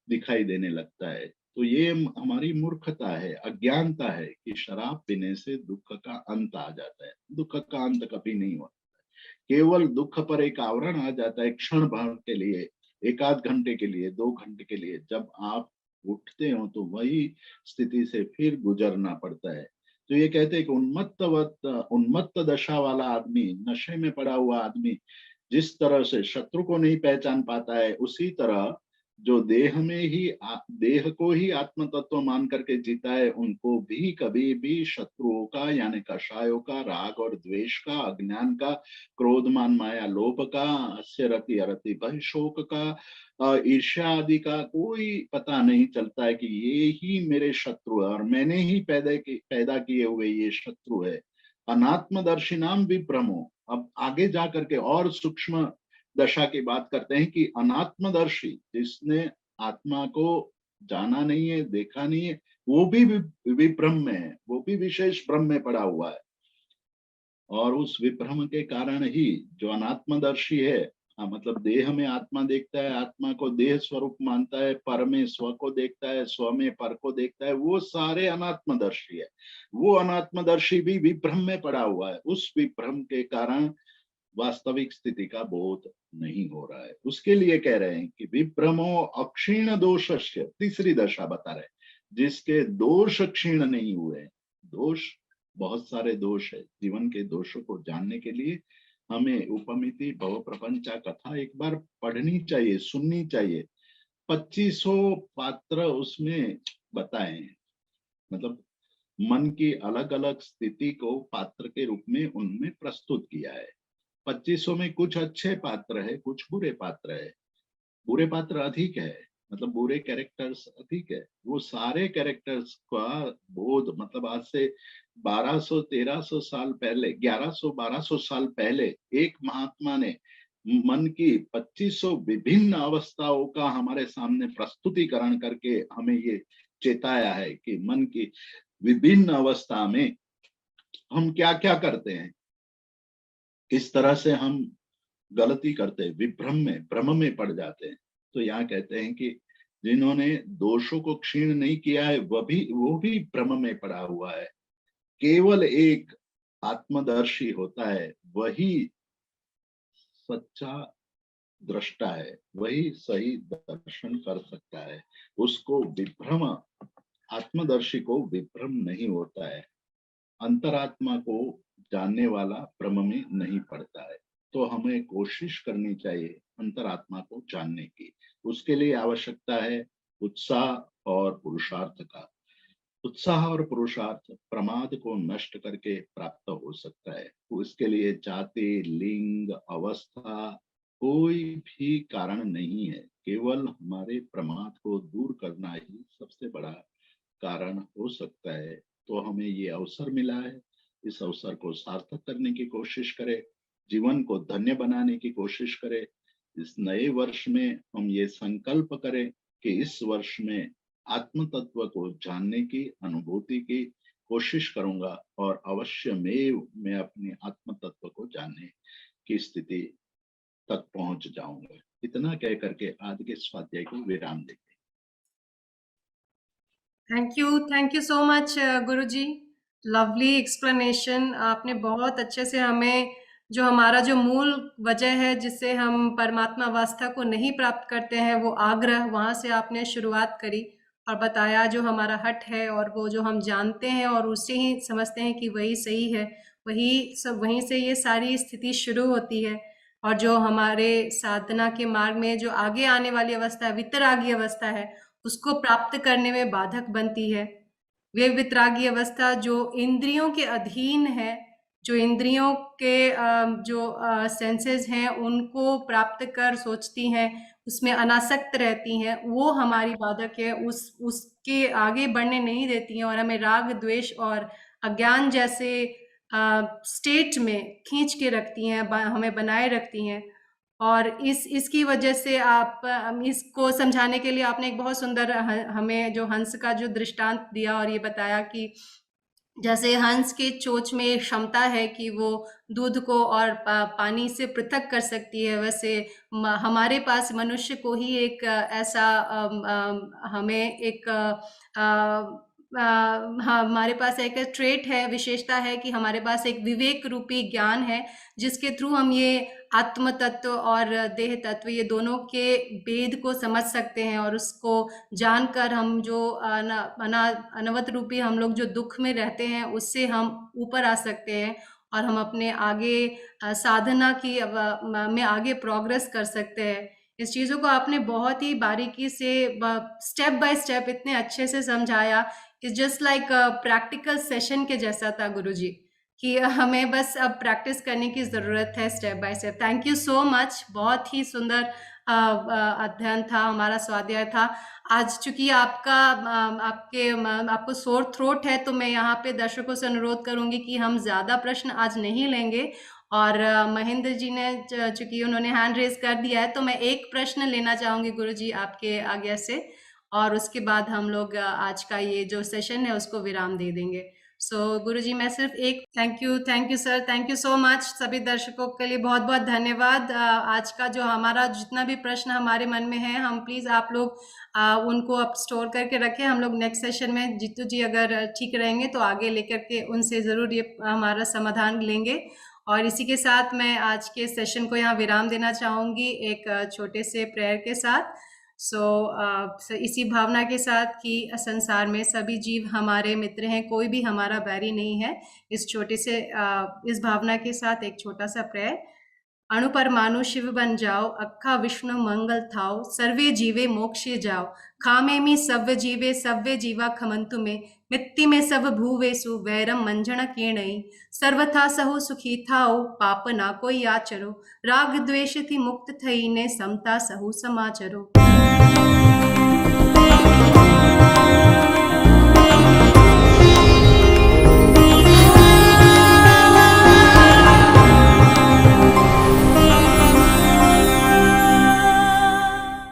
दिखाई देने लगता है। तो ये हमारी मूर्खता है, अज्ञानता है कि शराब पीने से दुख का अंत आ जाता है। दुख का अंत कभी नहीं होता, केवल दुख पर एक आवरण आ जाता है क्षण भर के लिए, एक आध घंटे के लिए, 2 घंटे के लिए। जब आप उठते हो तो वही स्थिति से फिर गुजरना पड़ता है। तो ये कहते हैं कि उन्मत्त दशा वाला आदमी, नशे में पड़ा हुआ आदमी जिस तरह से शत्रु को नहीं पहचान पाता है, उसी तरह जो देह को ही आत्म तत्व मान करके जीता है, उनको भी कभी भी शत्रुओं का यानी कषायों का, राग और द्वेष का, अज्ञान का, क्रोध मान माया लोभ का, हास्य रति अरति भय शोक का, ईर्ष्या आदि का कोई पता नहीं चलता है कि ये ही मेरे शत्रु है और मैंने ही पैदा किए हुए ये शत्रु है। अनात्मदर्शिनाम विभ्रमो। अब आगे जा करके और सूक्ष्म दशा की बात करते हैं कि अनात्मदर्शी, जिसने आत्मा को जाना नहीं है, देखा नहीं है, वो भी विभ्रम में है, वो भी विशेष भ्रम में पड़ा हुआ है। और उस विभ्रम के कारण ही जो अनात्मदर्शी है, मतलब देह में आत्मा देखता है, आत्मा को देह स्वरूप मानता है, पर में स्व को देखता है, स्व में पर को देखता है, वो सारे अनात्मदर्शी है। वो अनात्मदर्शी भी विभ्रम में पड़ा हुआ है। उस विभ्रम के कारण वास्तविक स्थिति का बोध नहीं हो रहा है। उसके लिए कह रहे हैं कि विभ्रमो अक्षीण दोषस्य, तीसरी दशा बता रहे, जिसके दोष क्षीण नहीं हुए। दोष, बहुत सारे दोष है। जीवन के दोषों को जानने के लिए हमें उपमिति भव प्रपंचा कथा एक बार पढ़नी चाहिए, सुननी चाहिए। 2500 पात्र उसमें बताए हैं, मतलब मन की अलग अलग स्थिति को पात्र के रूप में उनमें प्रस्तुत किया है। 2500 में कुछ अच्छे पात्र है, कुछ बुरे पात्र है। बुरे पात्र अधिक है, मतलब बुरे कैरेक्टर्स अधिक है। वो सारे कैरेक्टर्स का बोध, मतलब आज से 1200-1300 साल पहले, 1100-1200 साल पहले एक महात्मा ने मन की 2500 विभिन्न अवस्थाओं का हमारे सामने प्रस्तुतिकरण करके हमें ये चेताया है कि मन की विभिन्न अवस्था में हम क्या क्या करते हैं, किस तरह से हम गलती करते हैं, विभ्रम में, भ्रम में पड़ जाते हैं। तो यहाँ कहते हैं कि जिन्होंने दोषों को क्षीण नहीं किया है वो भी भ्रम में पड़ा हुआ है। केवल एक आत्मदर्शी होता है, वही सच्चा दृष्टा है, वही सही दर्शन कर सकता है। उसको विभ्रम, आत्मदर्शी को विभ्रम नहीं होता है। अंतरात्मा को जानने वाला भ्रम में नहीं पड़ता है। तो हमें कोशिश करनी चाहिए अंतरात्मा को जानने की। उसके लिए आवश्यकता है उत्साह और पुरुषार्थ का। उत्साह और पुरुषार्थ प्रमाद को नष्ट करके प्राप्त हो सकता है। उसके लिए जाति, लिंग, अवस्था कोई भी कारण नहीं है। केवल हमारे प्रमाद को दूर करना ही सबसे बड़ा कारण हो सकता है। तो हमें ये अवसर मिला है, इस अवसर को सार्थक करने की कोशिश करें, जीवन को धन्य बनाने की कोशिश करें। इस नए वर्ष में हम ये संकल्प करें कि इस वर्ष में आत्म तत्व को जानने की, अनुभूति की कोशिश करूंगा और अवश्य में मैं अपने आत्म तत्व को जानने की स्थिति तक पहुंच जाऊंगा। इतना कह करके आज के स्वाध्याय को विराम देंगे। Thank you so much Guruji. Lovely explanation. आपने बहुत अच्छे से हमें जो हमारा जो मूल वजह है जिससे हम परमात्मा अवस्था को नहीं प्राप्त करते हैं, वो आग्रह, वहां से आपने शुरुआत करी और बताया जो हमारा हट है और वो जो हम जानते हैं और उससे ही समझते हैं कि वही सही है, वही सब, वहीं से ये सारी स्थिति शुरू होती है। और जो हमारे साधना के मार्ग में जो आगे आने वाली अवस्था है, वितरागी अवस्था है, उसको प्राप्त करने में बाधक बनती है। वे वितरागी अवस्था जो इंद्रियों के अधीन है, जो इंद्रियों के जो सेंसेस हैं उनको प्राप्त कर सोचती हैं, उसमें अनासक्त रहती हैं, वो हमारी बाधक है। उसके आगे बढ़ने नहीं देती हैं और हमें राग, द्वेष और अज्ञान जैसे स्टेट में खींच के रखती हैं, हमें बनाए रखती हैं। और इसकी वजह से आप इसको समझाने के लिए आपने एक बहुत सुंदर हमें जो हंस का जो दृष्टांत दिया और ये बताया कि जैसे हंस के चोंच में क्षमता है कि वो दूध को और पानी से पृथक कर सकती है, वैसे हमारे पास मनुष्य को ही एक ऐसा हमें एक हमारे पास एक ट्रेट है, विशेषता है कि हमारे पास एक विवेक रूपी ज्ञान है जिसके थ्रू हम ये आत्म तत्व और देह तत्व, ये दोनों के भेद को समझ सकते हैं और उसको जानकर हम जो अनवत रूपी हम लोग जो दुख में रहते हैं उससे हम ऊपर आ सकते हैं और हम अपने आगे साधना की में आगे प्रोग्रेस कर सकते हैं। इस चीज़ों को आपने बहुत ही बारीकी से स्टेप बाय स्टेप इतने अच्छे से समझाया। It's just like practical session के जैसा था गुरुजी, कि हमें बस अब प्रैक्टिस करने की ज़रूरत है step by step. Thank you so much. बहुत ही सुंदर अध्ययन था, हमारा स्वाध्याय था आज। चूंकि आपको सोर थ्रोट है तो मैं यहाँ पे दर्शकों से अनुरोध करूंगी कि हम ज़्यादा प्रश्न आज नहीं लेंगे। और महेंद्र जी ने चूंकि उन्होंने हैंड रेज कर दिया है तो मैं एक प्रश्न लेना चाहूंगी गुरुजी आपके आज्ञा से, और उसके बाद हम लोग आज का ये जो सेशन है उसको विराम दे देंगे। सो गुरुजी, मैं सिर्फ एक thank you sir, thank you so much. सभी दर्शकों के लिए बहुत बहुत धन्यवाद। आज का जो हमारा जितना भी प्रश्न हमारे मन में है, हम प्लीज आप लोग उनको अब स्टोर करके रखें। हम लोग नेक्स्ट सेशन में जीतू जी अगर ठीक रहेंगे तो आगे लेकर के उनसे जरूर ये हमारा समाधान लेंगे। और इसी के साथ मैं आज के सेशन को यहाँ विराम देना चाहूंगी एक छोटे से प्रेयर के साथ। इसी भावना के साथ कि संसार में सभी जीव हमारे मित्र हैं, कोई भी हमारा बैरी नहीं है, इस छोटे से इस भावना के साथ एक छोटा सा प्रेयर। अणु परमाणु शिव बन जाओ, अक्खा विष्णु मंगल थाओ, सर्वे जीवे मोक्षे जाओ, खामे में सव्य जीवे सव्य जीवा खमंतु में, मित्ति में सब भूवेसु वैरम मंजन कीर्णई, सर्वथा सहु सुखी थाओ, पाप ना कोई आचरो, राग द्वेष थी मुक्त थई ने समता सहु समाचरो।